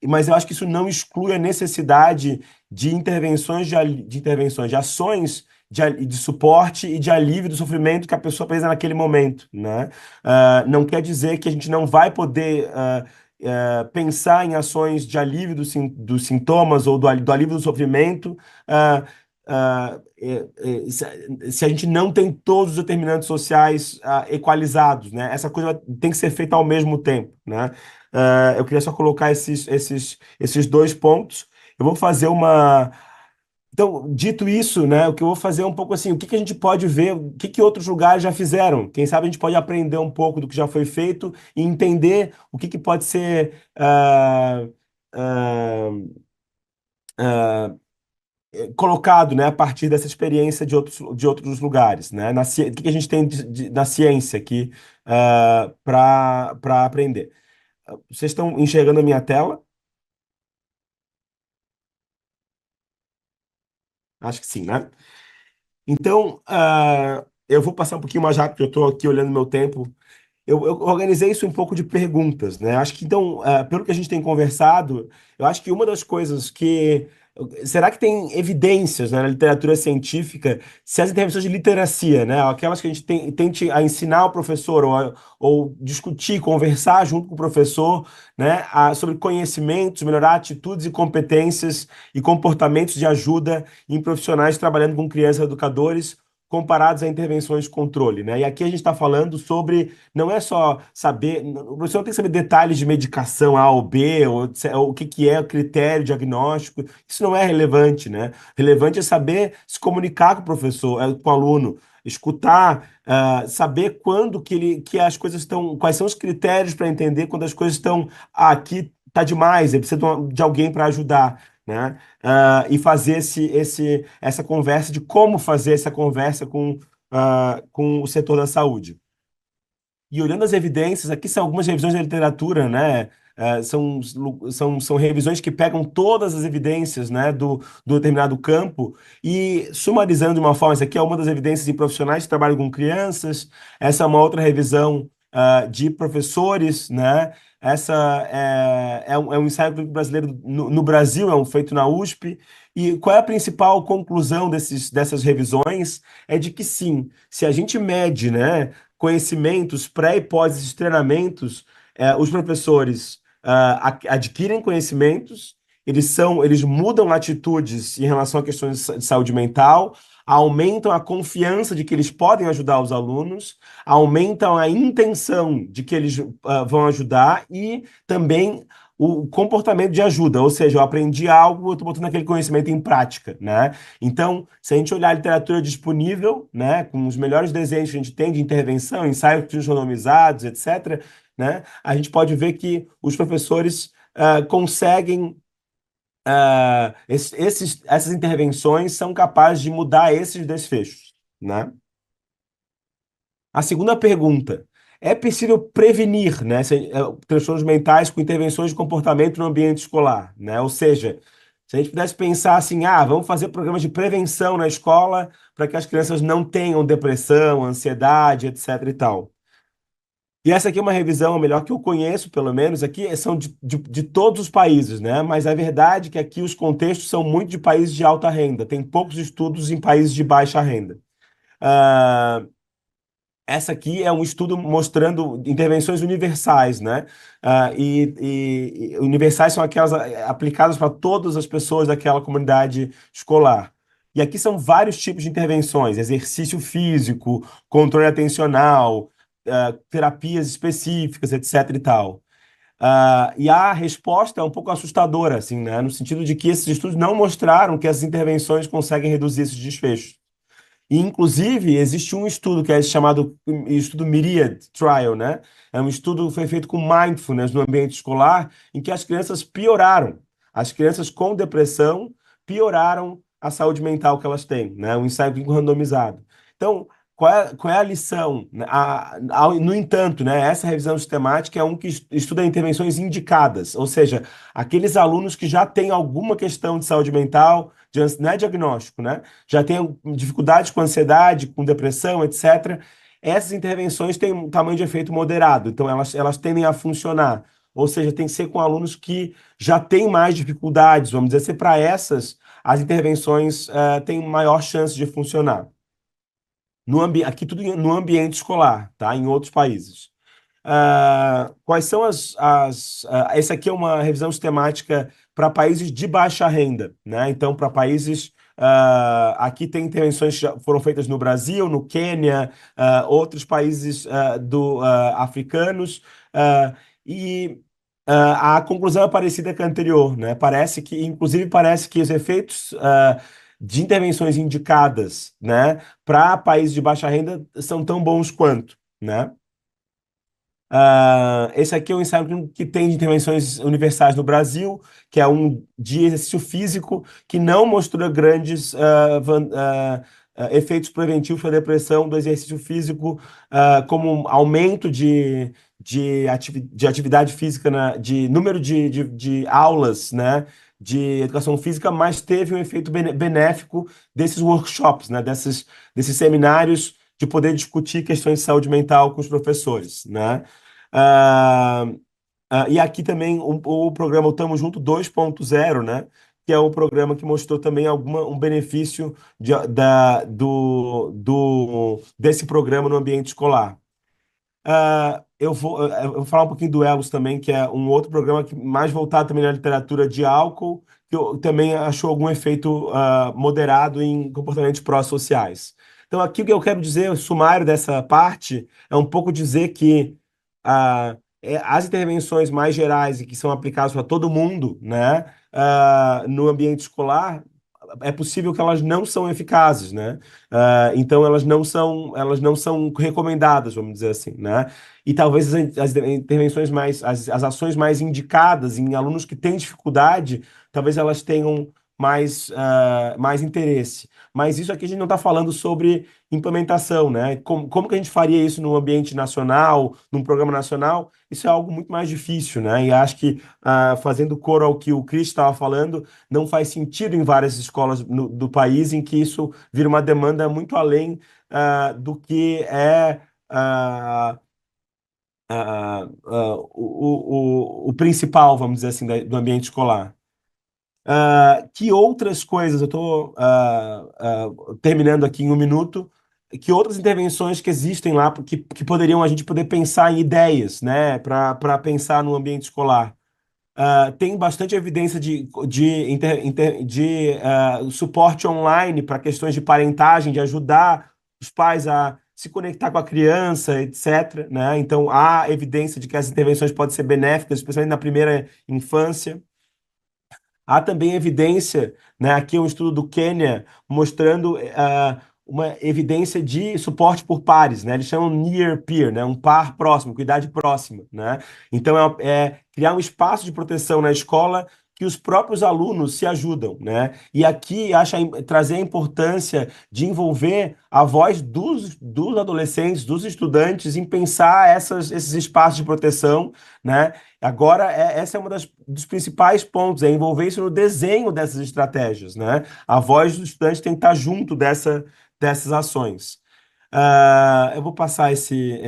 mas eu acho que isso não exclui a necessidade de de ações de suporte e de alívio do sofrimento que a pessoa precisa naquele momento, né? Não quer dizer que a gente não vai poder pensar em ações de alívio dos sintomas ou do alívio do sofrimento, se a gente não tem todos os determinantes sociais equalizados, né? Essa coisa tem que ser feita ao mesmo tempo, né? Eu queria só colocar esses dois pontos. Eu vou fazer uma. Então, dito isso, né, o que eu vou fazer é um pouco assim, o que que a gente pode ver, o que que outros lugares já fizeram? Quem sabe a gente pode aprender um pouco do que já foi feito e entender o que que pode ser ah, colocado, né, a partir dessa experiência de outros lugares, né? O que que a gente tem na ciência aqui para aprender? Vocês estão enxergando a minha tela? Acho que sim, né? Então, eu vou passar um pouquinho mais rápido, porque eu estou aqui olhando meu tempo. Eu organizei isso em um pouco de perguntas, né? Acho que, então, pelo que a gente tem conversado, eu acho que uma das coisas que. Será que tem evidências, né, na literatura científica se as intervenções de literacia, né, aquelas que a gente tente a ensinar o professor ou discutir, conversar junto com o professor, né, sobre conhecimentos, melhorar atitudes e competências e comportamentos de ajuda em profissionais trabalhando com crianças e educadores, comparados a intervenções de controle, né? E aqui a gente está falando sobre, não é só saber, o professor não tem que saber detalhes de medicação A ou B, ou o que que é o critério diagnóstico, isso não é relevante, né? Relevante é saber se comunicar com o professor, com o aluno, escutar, saber quando que as coisas estão, quais são os critérios para entender quando as coisas estão, aqui tá demais, ele precisa de alguém para ajudar, né? E fazer essa conversa de como fazer essa conversa com o setor da saúde. E olhando as evidências, aqui são algumas revisões da literatura, né? São revisões que pegam todas as evidências, né, do determinado campo e sumarizando de uma forma, essa aqui é uma das evidências de profissionais que trabalham com crianças, essa é uma outra revisão de professores, né? Essa é um ensaio clínico brasileiro no Brasil, feito na USP. E qual é a principal conclusão dessas revisões? É de que sim, se a gente mede, né, conhecimentos, pré e pós treinamentos, os professores adquirem conhecimentos, eles mudam atitudes em relação a questões de saúde mental, aumentam a confiança de que eles podem ajudar os alunos, aumentam a intenção de que eles vão ajudar e também o comportamento de ajuda, ou seja, eu aprendi algo, eu estou botando aquele conhecimento em prática, né? Então, se a gente olhar a literatura disponível, né, com os melhores desenhos que a gente tem de intervenção, ensaios clínicos randomizados, etc., né, a gente pode ver que os professores conseguem essas intervenções são capazes de mudar esses desfechos, né? A segunda pergunta: é possível prevenir, né, transtornos mentais com intervenções de comportamento no ambiente escolar, né? Ou seja, se a gente pudesse pensar assim, vamos fazer programas de prevenção na escola para que as crianças não tenham depressão, ansiedade, etc. e tal. E essa aqui é uma revisão, a melhor que eu conheço, pelo menos, aqui são de todos os países, né? Mas a verdade é que aqui os contextos são muito de países de alta renda, tem poucos estudos em países de baixa renda. Essa aqui é um estudo mostrando intervenções universais, né? E universais são aquelas aplicadas para todas as pessoas daquela comunidade escolar. E aqui são vários tipos de intervenções: exercício físico, controle atencional, terapias específicas, etc. e tal. E a resposta é um pouco assustadora, assim, né? No sentido de que esses estudos não mostraram que essas intervenções conseguem reduzir esses desfechos. E, inclusive, existe um estudo que é chamado estudo Myriad Trial, né? É um estudo que foi feito com mindfulness no ambiente escolar, em que as crianças pioraram. As crianças com depressão pioraram a saúde mental que elas têm, né? Um ensaio clínico randomizado. Então, qual é a lição? No entanto, né, essa revisão sistemática é um que estuda intervenções indicadas, ou seja, aqueles alunos que já têm alguma questão de saúde mental, não é diagnóstico, né? Já têm dificuldades com ansiedade, com depressão, etc. Essas intervenções têm um tamanho de efeito moderado, então elas tendem a funcionar. Ou seja, tem que ser com alunos que já têm mais dificuldades, vamos dizer, para essas, as intervenções têm maior chance de funcionar. Aqui tudo no ambiente escolar, tá? Em outros países. Quais são essa aqui é uma revisão sistemática para países de baixa renda, né? Então, para países... aqui tem intervenções que já foram feitas no Brasil, no Quênia, outros países africanos, e a conclusão é parecida com a anterior, né? Inclusive, parece que os efeitos de intervenções indicadas, né, para países de baixa renda são tão bons quanto, né? Esse aqui é um ensaio que tem de intervenções universais no Brasil, que é um de exercício físico que não mostrou grandes efeitos preventivos para a depressão do exercício físico, como um aumento de atividade física, de número de aulas, né, de educação física, mas teve um efeito benéfico desses workshops, né, desses seminários de poder discutir questões de saúde mental com os professores, né? E aqui também o programa o Tamo Junto 2.0, né? Que é o programa que mostrou também um benefício desse programa no ambiente escolar. Eu vou falar um pouquinho do Elos também, que é um outro programa mais voltado também na literatura de álcool, que eu também achou algum efeito moderado em comportamentos pró-sociais. Então, aqui o que eu quero dizer, o sumário dessa parte, é um pouco dizer que as intervenções mais gerais e que são aplicadas para todo mundo, né, no ambiente escolar, é possível que elas não são eficazes, né? Então elas não são recomendadas, vamos dizer assim, né? E talvez as intervenções as ações mais indicadas em alunos que têm dificuldade, talvez elas tenham mais interesse. Mas isso aqui a gente não está falando sobre implementação, né? Como que a gente faria isso no ambiente nacional, num programa nacional? Isso é algo muito mais difícil, né? E acho que, fazendo coro ao que o Chris estava falando, não faz sentido em várias escolas do país em que isso vira uma demanda muito além do que é o principal, vamos dizer assim, do ambiente escolar. Que outras coisas, eu estou terminando aqui em um minuto, que outras intervenções que existem lá que poderiam a gente poder pensar em ideias, né, para pensar no ambiente escolar. Tem bastante evidência de suporte online para questões de parentagem, de ajudar os pais a se conectar com a criança, etc., né? Então, há evidência de que as intervenções podem ser benéficas, especialmente na primeira infância. Há também evidência, né, aqui um estudo do Quênia mostrando uma evidência de suporte por pares, né? Eles chamam near peer, né? Um par próximo, com idade próxima, né? Então é criar um espaço de proteção na escola que os próprios alunos se ajudam, né? E aqui trazer a importância de envolver a voz dos adolescentes, dos estudantes, em pensar esses espaços de proteção, né? Agora, essa é uma dos principais pontos, é envolver isso no desenho dessas estratégias, né? A voz do estudante tem que estar junto dessas ações. Eu vou passar esse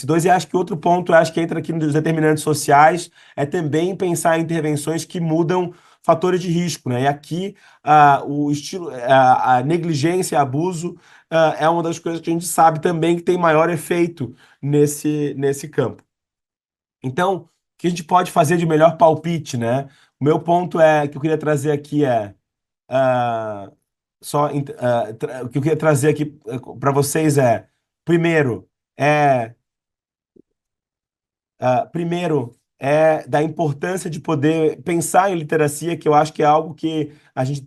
dois, e acho que outro ponto, acho que entra aqui nos determinantes sociais, é também pensar em intervenções que mudam fatores de risco, né? E aqui, o estilo, a negligência, abuso, é uma das coisas que a gente sabe também que tem maior efeito nesse campo. Então, o que a gente pode fazer de melhor palpite, né? O meu ponto que eu queria trazer aqui ah, o que eu queria trazer aqui para vocês primeiro, é, da importância de poder pensar em literacia, que eu acho que é algo que a gente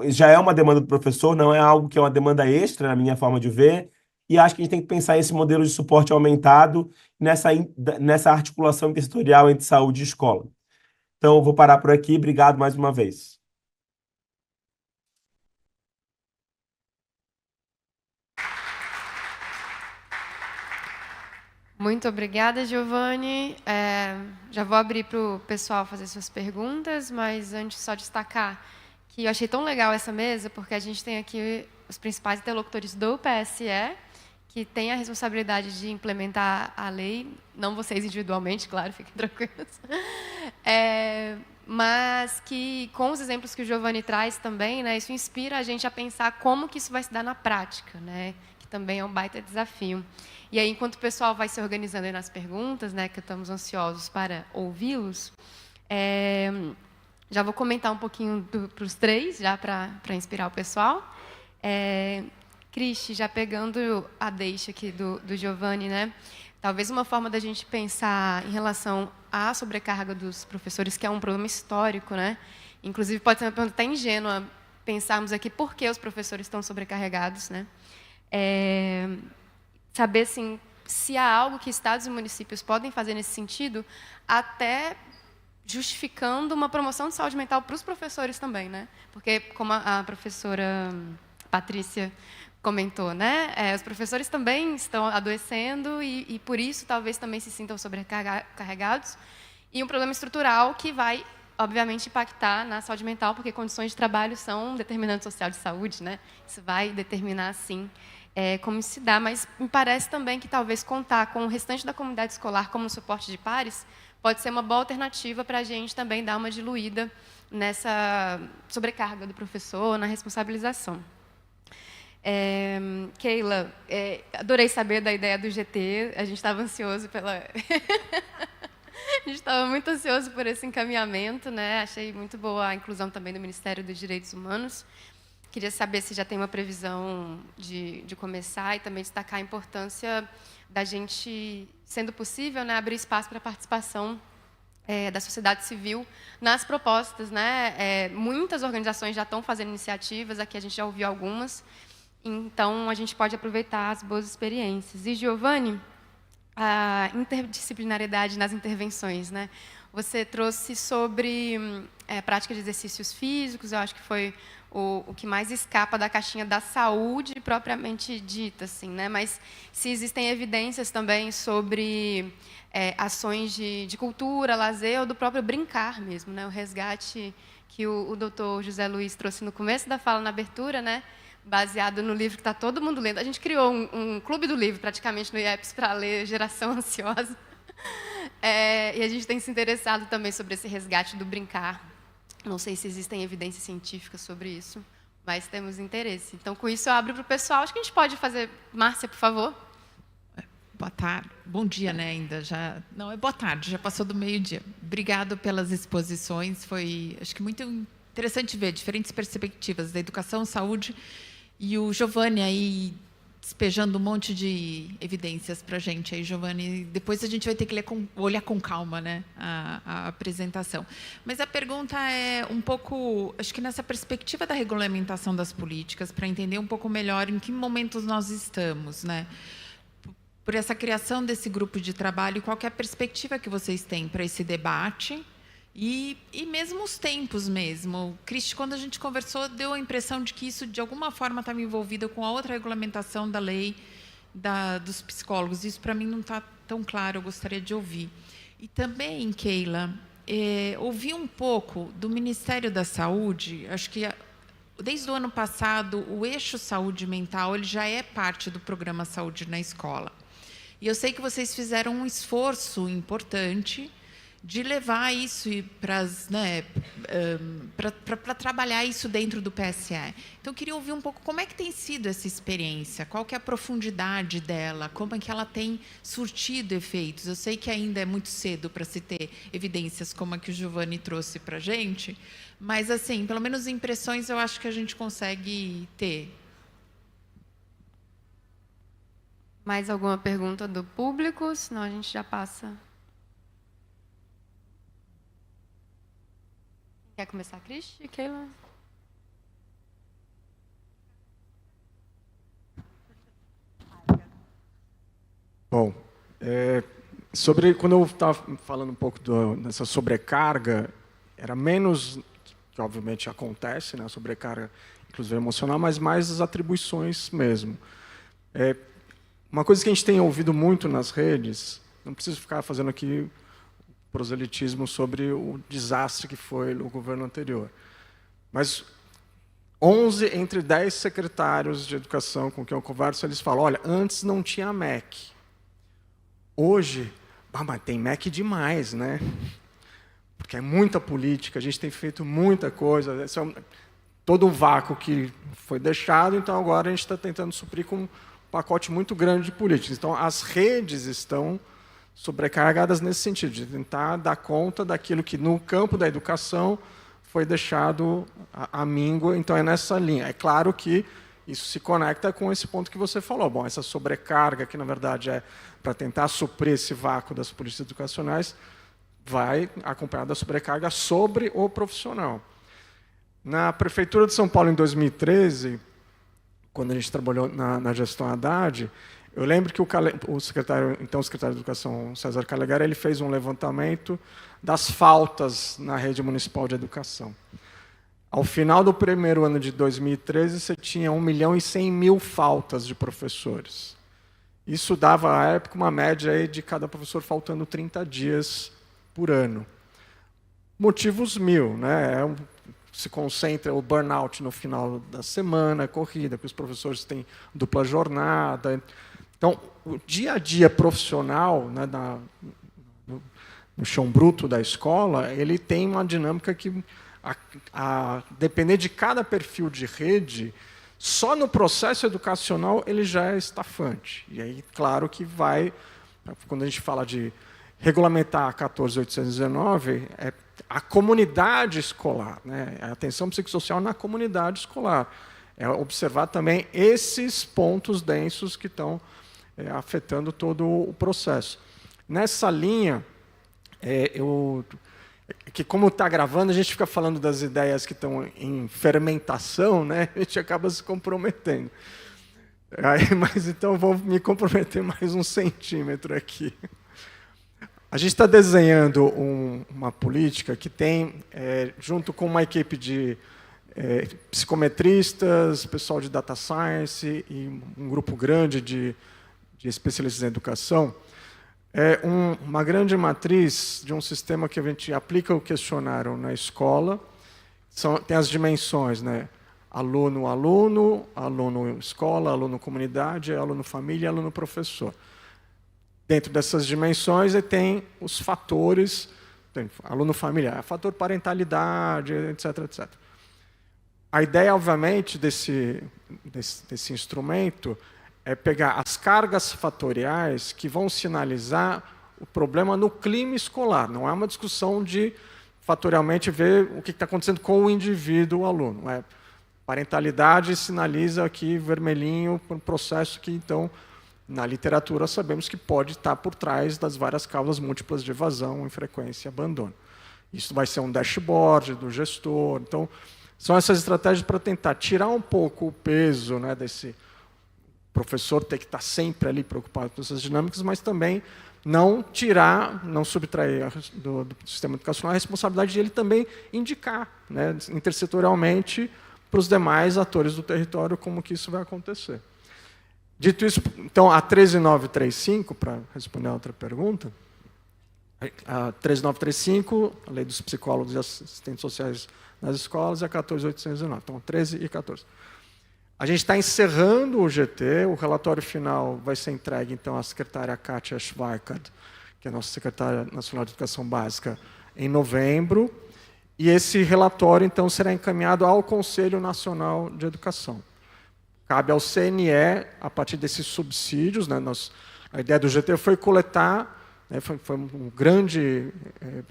já é uma demanda do professor, não é algo que é uma demanda extra, na minha forma de ver, e acho que a gente tem que pensar esse modelo de suporte aumentado nessa articulação intersetorial entre saúde e escola. Então, eu vou parar por aqui. Obrigado mais uma vez. Muito obrigada, Giovanni. Já vou abrir para o pessoal fazer suas perguntas, mas antes só destacar que eu achei tão legal essa mesa, porque a gente tem aqui os principais interlocutores do PSE, que têm a responsabilidade de implementar a lei, não vocês individualmente, claro, fiquem tranquilos, mas que, com os exemplos que o Giovanni traz também, né, isso inspira a gente a pensar como que isso vai se dar na prática, né, que também é um baita desafio. E aí, enquanto o pessoal vai se organizando aí nas perguntas, né, que estamos ansiosos para ouvi-los, já vou comentar um pouquinho para os três, já para inspirar o pessoal. Cristi, já pegando a deixa aqui do Giovanni, né, talvez uma forma da gente pensar em relação à sobrecarga dos professores, que é um problema histórico, né, inclusive pode ser uma pergunta até ingênua, pensarmos aqui por que os professores estão sobrecarregados, né, saber assim, se há algo que estados e municípios podem fazer nesse sentido, até justificando uma promoção de saúde mental para os professores também, né? Porque, como a professora Patrícia comentou, né? Os professores também estão adoecendo e, por isso, talvez também se sintam sobrecarregados. E um problema estrutural que vai, obviamente, impactar na saúde mental, porque condições de trabalho são um determinante social de saúde, né? Isso vai determinar, sim, como se dá, mas me parece também que talvez contar com o restante da comunidade escolar como suporte de pares pode ser uma boa alternativa para a gente também dar uma diluída nessa sobrecarga do professor, na responsabilização. Keila, adorei saber da ideia do GT, a gente estava ansioso pela... A gente estava muito ansioso por esse encaminhamento, né? Achei muito boa a inclusão também do Ministério dos Direitos Humanos. queria saber se já tem uma previsão de começar e também destacar a importância da gente, sendo possível, né, abrir espaço para a participação da sociedade civil nas propostas, né? Muitas organizações já estão fazendo iniciativas, aqui a gente já ouviu algumas, então a gente pode aproveitar as boas experiências. E, Giovanni, a interdisciplinariedade nas intervenções, né? Você trouxe sobre prática de exercícios físicos, eu acho que foi o que mais escapa da caixinha da saúde propriamente dita, assim, né? Mas se existem evidências também sobre ações de cultura, lazer ou do próprio brincar mesmo, né? O resgate que o doutor José Luiz trouxe no começo da fala, na abertura, né? Baseado no livro que está todo mundo lendo. A gente criou um clube do livro, praticamente, no IEPS, para ler Geração Ansiosa. E a gente tem se interessado também sobre esse resgate do brincar. Não sei se existem evidências científicas sobre isso, mas temos interesse. Então, com isso, eu abro para o pessoal. Acho que a gente pode fazer... Márcia, por favor. Boa tarde. Bom dia, né, ainda. Não, é boa tarde, já passou do meio-dia. Obrigado pelas exposições. Foi, acho que, muito interessante ver diferentes perspectivas da educação, saúde, e o Giovanni aí despejando um monte de evidências para a gente. Aí, Giovanni, depois a gente vai ter que olhar com calma, né, a apresentação. Mas a pergunta é um pouco, acho que nessa perspectiva da regulamentação das políticas, para entender um pouco melhor em que momentos nós estamos, né? Por essa criação desse grupo de trabalho, qual que é a perspectiva que vocês têm para esse debate e mesmo os tempos mesmo. Cristi, quando a gente conversou, deu a impressão de que isso, de alguma forma, estava envolvido com a outra regulamentação da lei dos psicólogos. Isso, para mim, não está tão claro, eu gostaria de ouvir. E também, Keila, ouvi um pouco do Ministério da Saúde, acho que desde o ano passado, o eixo saúde mental ele já é parte do programa Saúde na Escola. E eu sei que vocês fizeram um esforço importante de levar isso para trabalhar isso dentro do PSE. Então, eu queria ouvir um pouco como é que tem sido essa experiência, qual que é a profundidade dela, como é que ela tem surtido efeitos. Eu sei que ainda é muito cedo para se ter evidências como a que o Giovanni trouxe para a gente, mas, assim, pelo menos impressões eu acho que a gente consegue ter. Mais alguma pergunta do público? Senão a gente já passa. Quer começar, Cristi? Keila? Bom, quando eu estava falando um pouco dessa sobrecarga, era menos, que obviamente acontece, né, a sobrecarga, inclusive emocional, mas mais as atribuições mesmo. Uma coisa que a gente tem ouvido muito nas redes, não preciso ficar fazendo aqui proselitismo sobre o desastre que foi o governo anterior, mas 11 entre 10 secretários de educação com quem eu converso, eles falam, olha, antes não tinha MEC. Hoje, mas tem MEC demais, né? Porque é muita política, a gente tem feito muita coisa, esse é todo um vácuo que foi deixado, então agora a gente está tentando suprir com um pacote muito grande de políticas. Então, as redes estão sobrecarregadas nesse sentido, de tentar dar conta daquilo que, no campo da educação, foi deixado à míngua. Então, é nessa linha. É claro que isso se conecta com esse ponto que você falou. Bom, essa sobrecarga, que, na verdade, é para tentar suprir esse vácuo das políticas educacionais, vai acompanhada da sobrecarga sobre o profissional. Na Prefeitura de São Paulo, em 2013, quando a gente trabalhou na gestão Haddad, eu lembro que o secretário de Educação, César Calegari, ele fez um levantamento das faltas na rede municipal de educação. Ao final do primeiro ano de 2013, você tinha 1.100.000 faltas de professores. Isso dava, à época, uma média aí de cada professor faltando 30 dias por ano. Motivos mil, né? Se concentra o burnout no final da semana, a corrida, porque os professores têm dupla jornada. Então, o dia a dia profissional, né, no chão bruto da escola, ele tem uma dinâmica que, a depender de cada perfil de rede, só no processo educacional ele já é estafante. E aí, claro que vai, quando a gente fala de regulamentar a 14.819, a comunidade escolar, né, a atenção psicossocial na comunidade escolar. É observar também esses pontos densos que estão afetando todo o processo. Nessa linha, que como está gravando, a gente fica falando das ideias que estão em fermentação, né? A gente acaba se comprometendo. Mas então eu vou me comprometer mais 1 centímetro aqui. A gente está desenhando uma política que tem, junto com uma equipe de psicometristas, pessoal de data science e um grupo grande de especialistas em educação, uma grande matriz de um sistema que a gente aplica o questionário na escola. Tem as dimensões, né? Aluno-aluno, aluno-escola, aluno-comunidade, aluno-família, aluno-professor. Dentro dessas dimensões, tem os fatores, tem aluno-familiar, fator parentalidade, etc, etc. A ideia, obviamente, desse instrumento é pegar as cargas fatoriais que vão sinalizar o problema no clima escolar. Não é uma discussão de, fatorialmente, ver o que está acontecendo com o indivíduo, o aluno. Parentalidade sinaliza aqui, vermelhinho, um processo que, então, na literatura, sabemos que pode estar por trás das várias causas múltiplas de evasão, infrequência e abandono. Isso vai ser um dashboard do gestor. Então, são essas estratégias para tentar tirar um pouco o peso, né, desse professor ter que estar sempre ali preocupado com essas dinâmicas, mas também não subtrair do sistema educacional a responsabilidade de ele também indicar, né, intersetorialmente para os demais atores do território como que isso vai acontecer. Dito isso, então, a 13935, para responder a outra pergunta, a 13935, a Lei dos Psicólogos e Assistentes Sociais nas Escolas, e a 14819. Então, 13 e 14. A gente está encerrando o GT, o relatório final vai ser entregue, então, à secretária Kátia Schweikart, que é a nossa secretária nacional de Educação Básica, em novembro, e esse relatório, então, será encaminhado ao Conselho Nacional de Educação. Cabe ao CNE, a partir desses subsídios, né, a ideia do GT foi coletar, né, foi um grande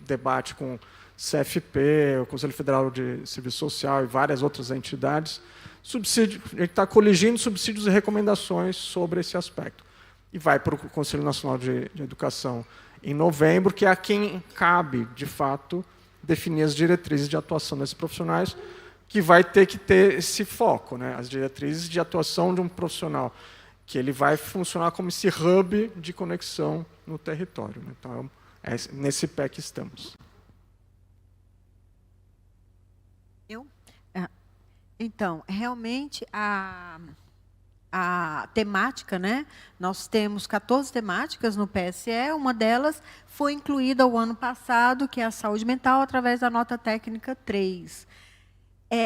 debate com CFP, o Conselho Federal de Serviço Social e várias outras entidades. A gente está coligindo subsídios e recomendações sobre esse aspecto. E vai para o Conselho Nacional de Educação em novembro, que é a quem cabe, de fato, definir as diretrizes de atuação desses profissionais, que vai ter que ter esse foco, né? As diretrizes de atuação de um profissional, que ele vai funcionar como esse hub de conexão no território, né? Então, é nesse pé que estamos. Então, realmente, a temática, né? Nós temos 14 temáticas no PSE, uma delas foi incluída o ano passado, que é a saúde mental, através da nota técnica 3.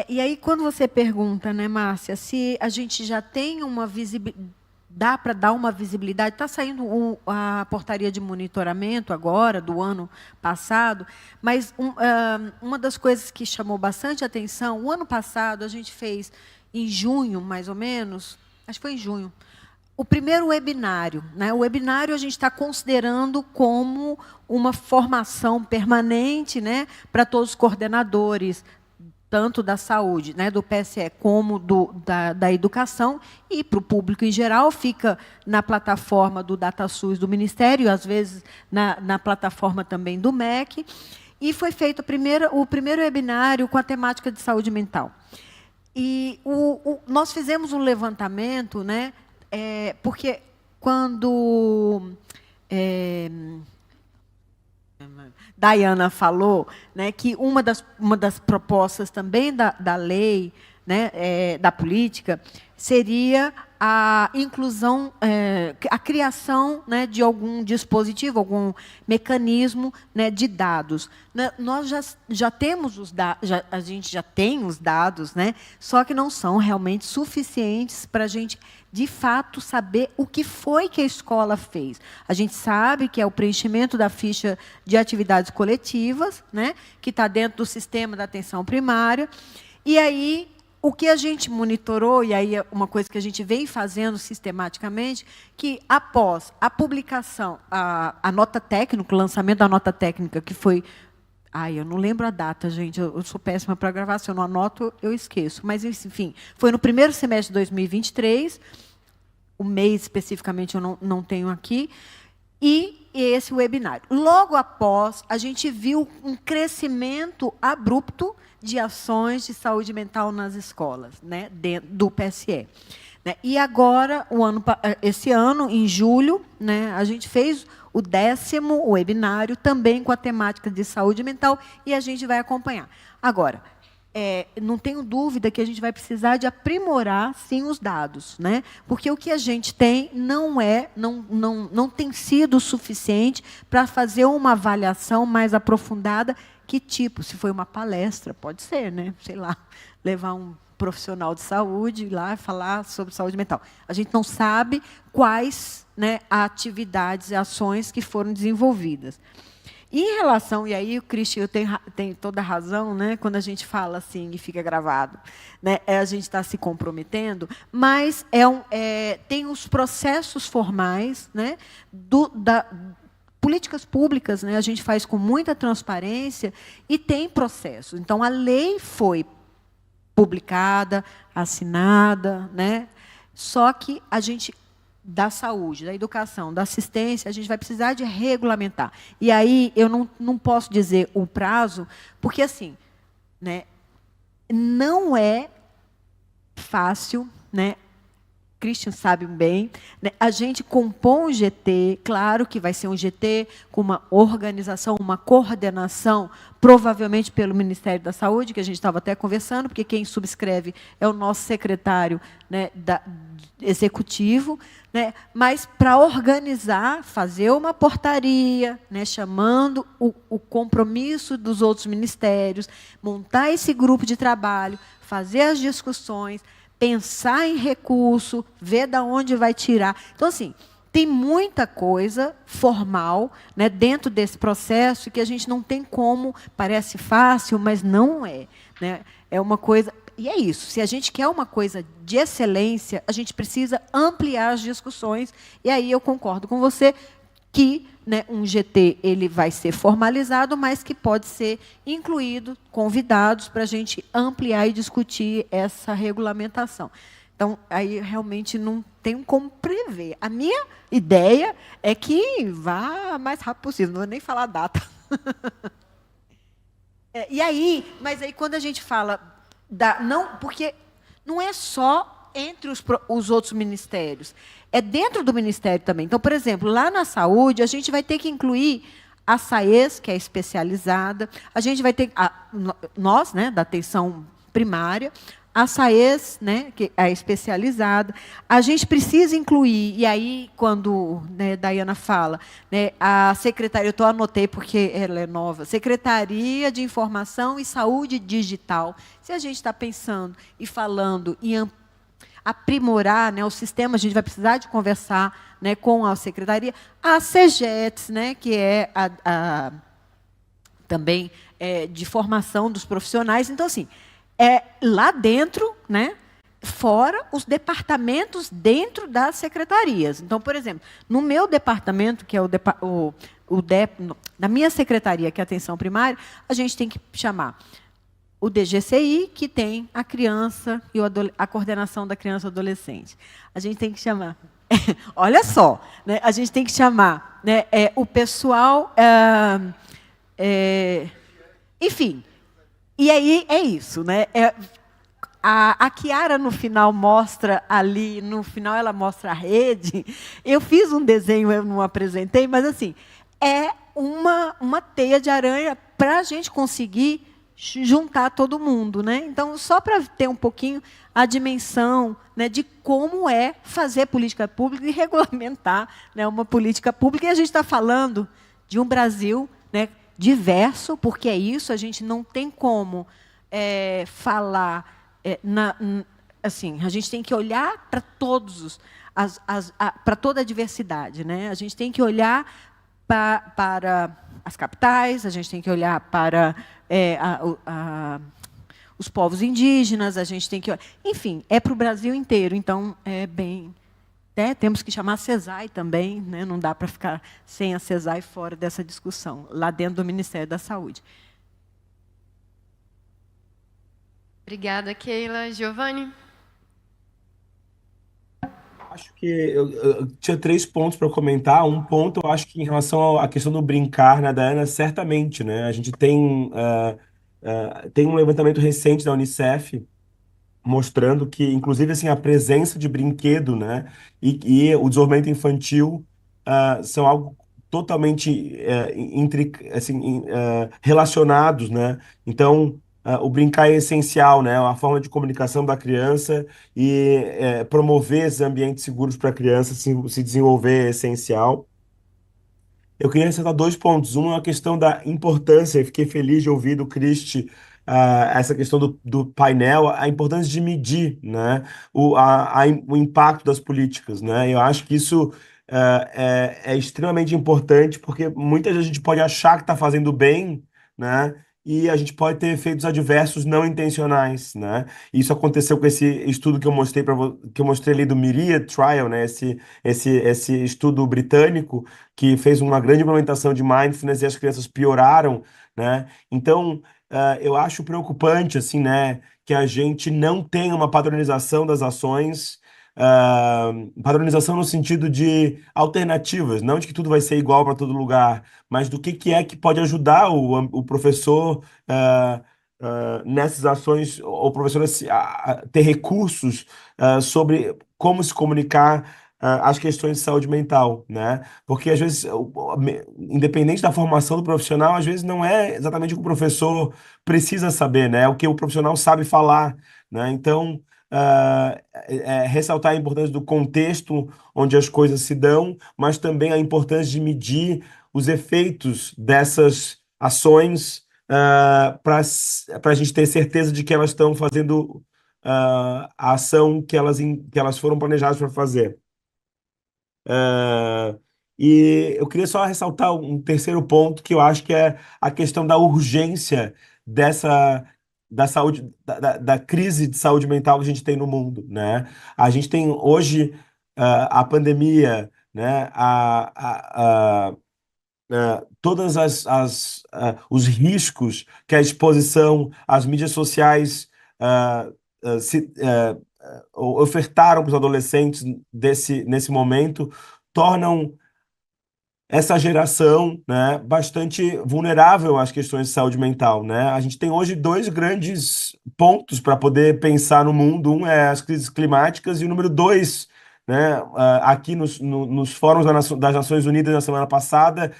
E aí, quando você pergunta, né, Márcia, se a gente já tem uma visibilidade, dá para dar uma visibilidade, está saindo a portaria de monitoramento agora, do ano passado, mas uma das coisas que chamou bastante atenção, o ano passado a gente fez, em junho, mais ou menos, acho que foi em junho, o primeiro webinário. Né? O webinário a gente está considerando como uma formação permanente, né, para todos os coordenadores, tanto da saúde, né, do PSE, como da educação, e para o público em geral, fica na plataforma do DataSUS do Ministério, às vezes na plataforma também do MEC, e foi feito o primeiro webinário com a temática de saúde mental. E nós fizemos um levantamento, né, porque quando Dayana falou, né, que uma das propostas também da lei, né, da política, seria a inclusão, a criação, né, de algum dispositivo, algum mecanismo, né, de dados. Nós já temos os dados, a gente já tem os dados, né, só que não são realmente suficientes para a gente, de fato, saber o que foi que a escola fez. A gente sabe que é o preenchimento da ficha de atividades coletivas, né, que está dentro do sistema da atenção primária, e aí o que a gente monitorou, e aí é uma coisa que a gente vem fazendo sistematicamente, que após a publicação, a nota técnica, o lançamento da nota técnica, que foi Ai, eu não lembro a data, gente. Eu sou péssima para gravar. Se eu não anoto, eu esqueço. Mas, enfim, foi no primeiro semestre de 2023. O mês, especificamente, eu não tenho aqui. E esse webinário. Logo após, a gente viu um crescimento abrupto de ações de saúde mental nas escolas, né, do PSE. Né? E agora, esse ano, em julho, né, a gente fez o 10º webinário, também com a temática de saúde mental, e a gente vai acompanhar. Agora, não tenho dúvida que a gente vai precisar de aprimorar, sim, os dados, né? Porque o que a gente tem não tem sido suficiente para fazer uma avaliação mais aprofundada. Que tipo? Se foi uma palestra, pode ser, né? Sei lá, levar um profissional de saúde lá falar sobre saúde mental. A gente não sabe quais, né, atividades e ações que foram desenvolvidas. E em relação, e aí o Cristian tem toda a razão, né, quando a gente fala assim e fica gravado, né, a gente está se comprometendo, mas tem os processos formais, né, políticas públicas, né, a gente faz com muita transparência e tem processos. Então, a lei foi publicada, assinada, né, só que a gente, da saúde, da educação, da assistência, a gente vai precisar de regulamentar. E aí eu não posso dizer o prazo, porque assim, né, não é fácil, né? Christian sabe bem, né? A gente compõe um GT, claro que vai ser um GT com uma organização, uma coordenação, provavelmente pelo Ministério da Saúde, que a gente estava até conversando, porque quem subscreve é o nosso secretário, né, executivo, né? Mas para organizar, fazer uma portaria, né, chamando o compromisso dos outros ministérios, montar esse grupo de trabalho, fazer as discussões, pensar em recurso, ver de onde vai tirar. Então, assim, tem muita coisa formal, né, dentro desse processo que a gente não tem como, parece fácil, mas não é. Né? É uma coisa... E é isso, se a gente quer uma coisa de excelência, a gente precisa ampliar as discussões, e aí eu concordo com você que, né, um GT ele vai ser formalizado, mas que pode ser incluído, convidados, para a gente ampliar e discutir essa regulamentação. Então, aí realmente não tem como prever. A minha ideia é que vá o mais rápido possível, não vou nem falar a data. E aí, mas aí quando a gente fala porque não é só entre os outros ministérios, é dentro do ministério também. Então, por exemplo, lá na saúde, a gente vai ter que incluir a SAES, que é especializada, a gente vai ter, nós, né, da atenção primária, a SAES, né, que é especializada, a gente precisa incluir, e aí, quando, né, Daiana fala, né, a secretaria, eu anotei porque ela é nova, Secretaria de Informação e Saúde Digital. Se a gente está pensando e falando em aprimorar, né, o sistema, a gente vai precisar de conversar, né, com a secretaria, a CEGETS, né, que é também de formação dos profissionais. Então, assim, lá dentro, né, fora os departamentos dentro das secretarias. Então, por exemplo, no meu departamento, que é na minha secretaria, que é a atenção primária, a gente tem que chamar o DGCI, que tem a criança e a coordenação da criança e adolescente. A gente tem que chamar... olha só, né, a gente tem que chamar, né, o pessoal... enfim, e aí é isso. Né, a Chiara, no final, mostra ali, no final ela mostra a rede. Eu fiz um desenho, eu não apresentei, mas assim, é uma teia de aranha para a gente conseguir juntar todo mundo, né? Então, só para ter um pouquinho a dimensão, né, de como é fazer política pública e regulamentar, né, uma política pública. E a gente está falando de um Brasil, né, diverso, porque é isso, a gente não tem como falar... assim, a gente tem que olhar para para toda a diversidade, né? A gente tem que olhar para as capitais, a gente tem que olhar para os povos indígenas, a gente tem que... Enfim, é para o Brasil inteiro, então é bem... temos que chamar a CESAI também, né? Não dá para ficar sem a CESAI fora dessa discussão, lá dentro do Ministério da Saúde. Obrigada, Keila. Giovanni? Acho que eu tinha 3 pontos para comentar. Um ponto, eu acho que em relação à questão do brincar, né, Dayana, certamente, né? A gente tem um levantamento recente da Unicef mostrando que, inclusive, assim, a presença de brinquedo, né, e o desenvolvimento infantil são algo totalmente relacionados, né? Então, o brincar é essencial, né? A forma de comunicação da criança e promover esses ambientes seguros para a criança se desenvolver é essencial. Eu queria ressaltar 2 pontos. Um é a questão da importância. Eu fiquei feliz de ouvir do Cristi essa questão do painel, a importância de medir, né, o impacto das políticas, né? Eu acho que isso é extremamente importante, porque muitas vezes a gente pode achar que está fazendo bem, né? E a gente pode ter efeitos adversos não intencionais, né? Isso aconteceu com esse estudo que eu mostrei que eu mostrei ali do Myriad Trial, né? Esse estudo britânico que fez uma grande implementação de mindfulness e as crianças pioraram, né? Então, eu acho preocupante, assim, né, que a gente não tenha uma padronização das ações, padronização no sentido de alternativas, não de que tudo vai ser igual para todo lugar, mas do que é que pode ajudar o professor nessas ações, ou o professor a ter recursos sobre como se comunicar as questões de saúde mental, né? Porque às vezes, independente da formação do profissional, às vezes não é exatamente o que o professor precisa saber, né? É o que o profissional sabe falar, né? Então, ressaltar a importância do contexto onde as coisas se dão, mas também a importância de medir os efeitos dessas ações para a gente ter certeza de que elas estão fazendo a ação que elas foram planejadas para fazer. Ah, e eu queria só ressaltar um terceiro ponto que eu acho que é a questão da urgência dessa da saúde da crise de saúde mental que a gente tem no mundo, né? A gente tem hoje a pandemia, né? Todas os riscos que a exposição às mídias sociais ah, ofertaram para os adolescentes nesse momento tornam essa geração, né, bastante vulnerável às questões de saúde mental, né? A gente tem hoje 2 grandes pontos para poder pensar no mundo. Um é as crises climáticas e o número 2, né, aqui nos fóruns das Nações Unidas na semana passada,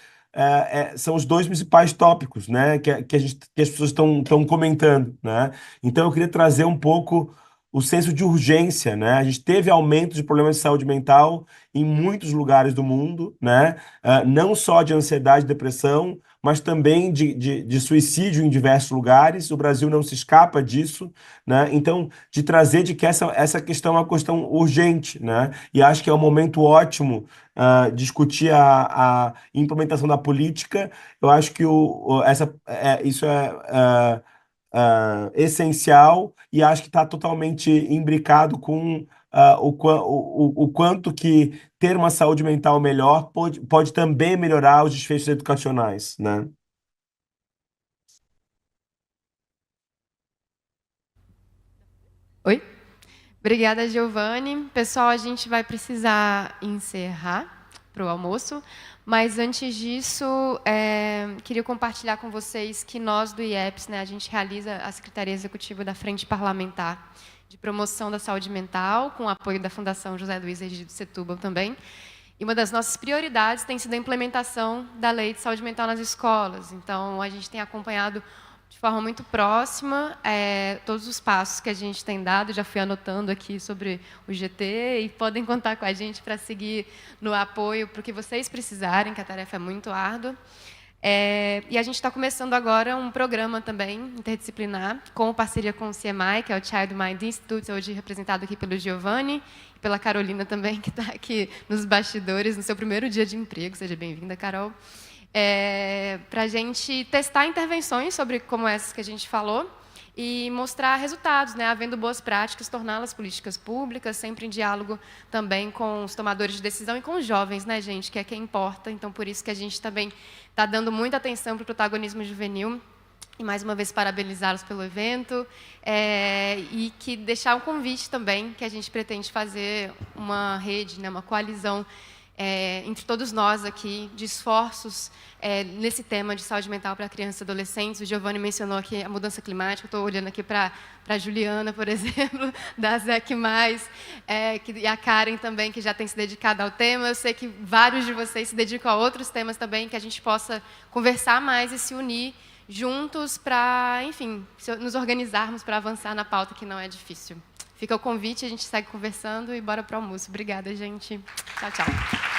são os 2 principais tópicos, né, que as pessoas estão comentando, né? Então eu queria trazer um pouco o senso de urgência, né? A gente teve aumento de problemas de saúde mental em muitos lugares do mundo, né? Não só de ansiedade e depressão, mas também de suicídio em diversos lugares. O Brasil não se escapa disso, né? Então, de trazer de que essa questão é uma questão urgente, né? E acho que é um momento ótimo discutir a implementação da política. Eu acho que isso é essencial e acho que está totalmente imbricado com o quanto que ter uma saúde mental melhor pode também melhorar os desfechos educacionais, né? Oi? Obrigada, Giovanni. Pessoal, a gente vai precisar encerrar para o almoço, mas antes disso, queria compartilhar com vocês que nós do IEPS, né, a gente realiza a Secretaria Executiva da Frente Parlamentar de Promoção da Saúde Mental, com o apoio da Fundação José Luiz Egidio Setúbal também. E uma das nossas prioridades tem sido a implementação da Lei de Saúde Mental nas escolas. Então, a gente tem acompanhado de forma muito próxima todos os passos que a gente tem dado. Já fui anotando aqui sobre o GT e podem contar com a gente para seguir no apoio para o que vocês precisarem, que a tarefa é muito árdua. E a gente está começando agora um programa também interdisciplinar, com parceria com o CMI, que é o Child Mind Institute, hoje representado aqui pelo Giovanni e pela Carolina também, que está aqui nos bastidores, no seu primeiro dia de emprego. Seja bem-vinda, Carol. Para a gente testar intervenções sobre como essas que a gente falou e mostrar resultados, né, havendo boas práticas, torná-las políticas públicas, sempre em diálogo também com os tomadores de decisão e com os jovens, né, gente, que é quem importa. Então, por isso que a gente também está dando muita atenção para o protagonismo juvenil E, mais uma vez, parabenizá-los pelo evento. E que deixar um convite também, que a gente pretende fazer uma rede, né, uma coalizão entre todos nós aqui, de esforços nesse tema de saúde mental para crianças e adolescentes. O Giovanni mencionou aqui a mudança climática. Estou olhando aqui para a Juliana, por exemplo, da ZEC+, e a Karen também, que já tem se dedicado ao tema. Eu sei que vários de vocês se dedicam a outros temas também, que a gente possa conversar mais e se unir juntos para, enfim, nos organizarmos para avançar na pauta, que não é difícil. Fica o convite, a gente segue conversando e bora para o almoço. Obrigada, gente. Tchau, tchau.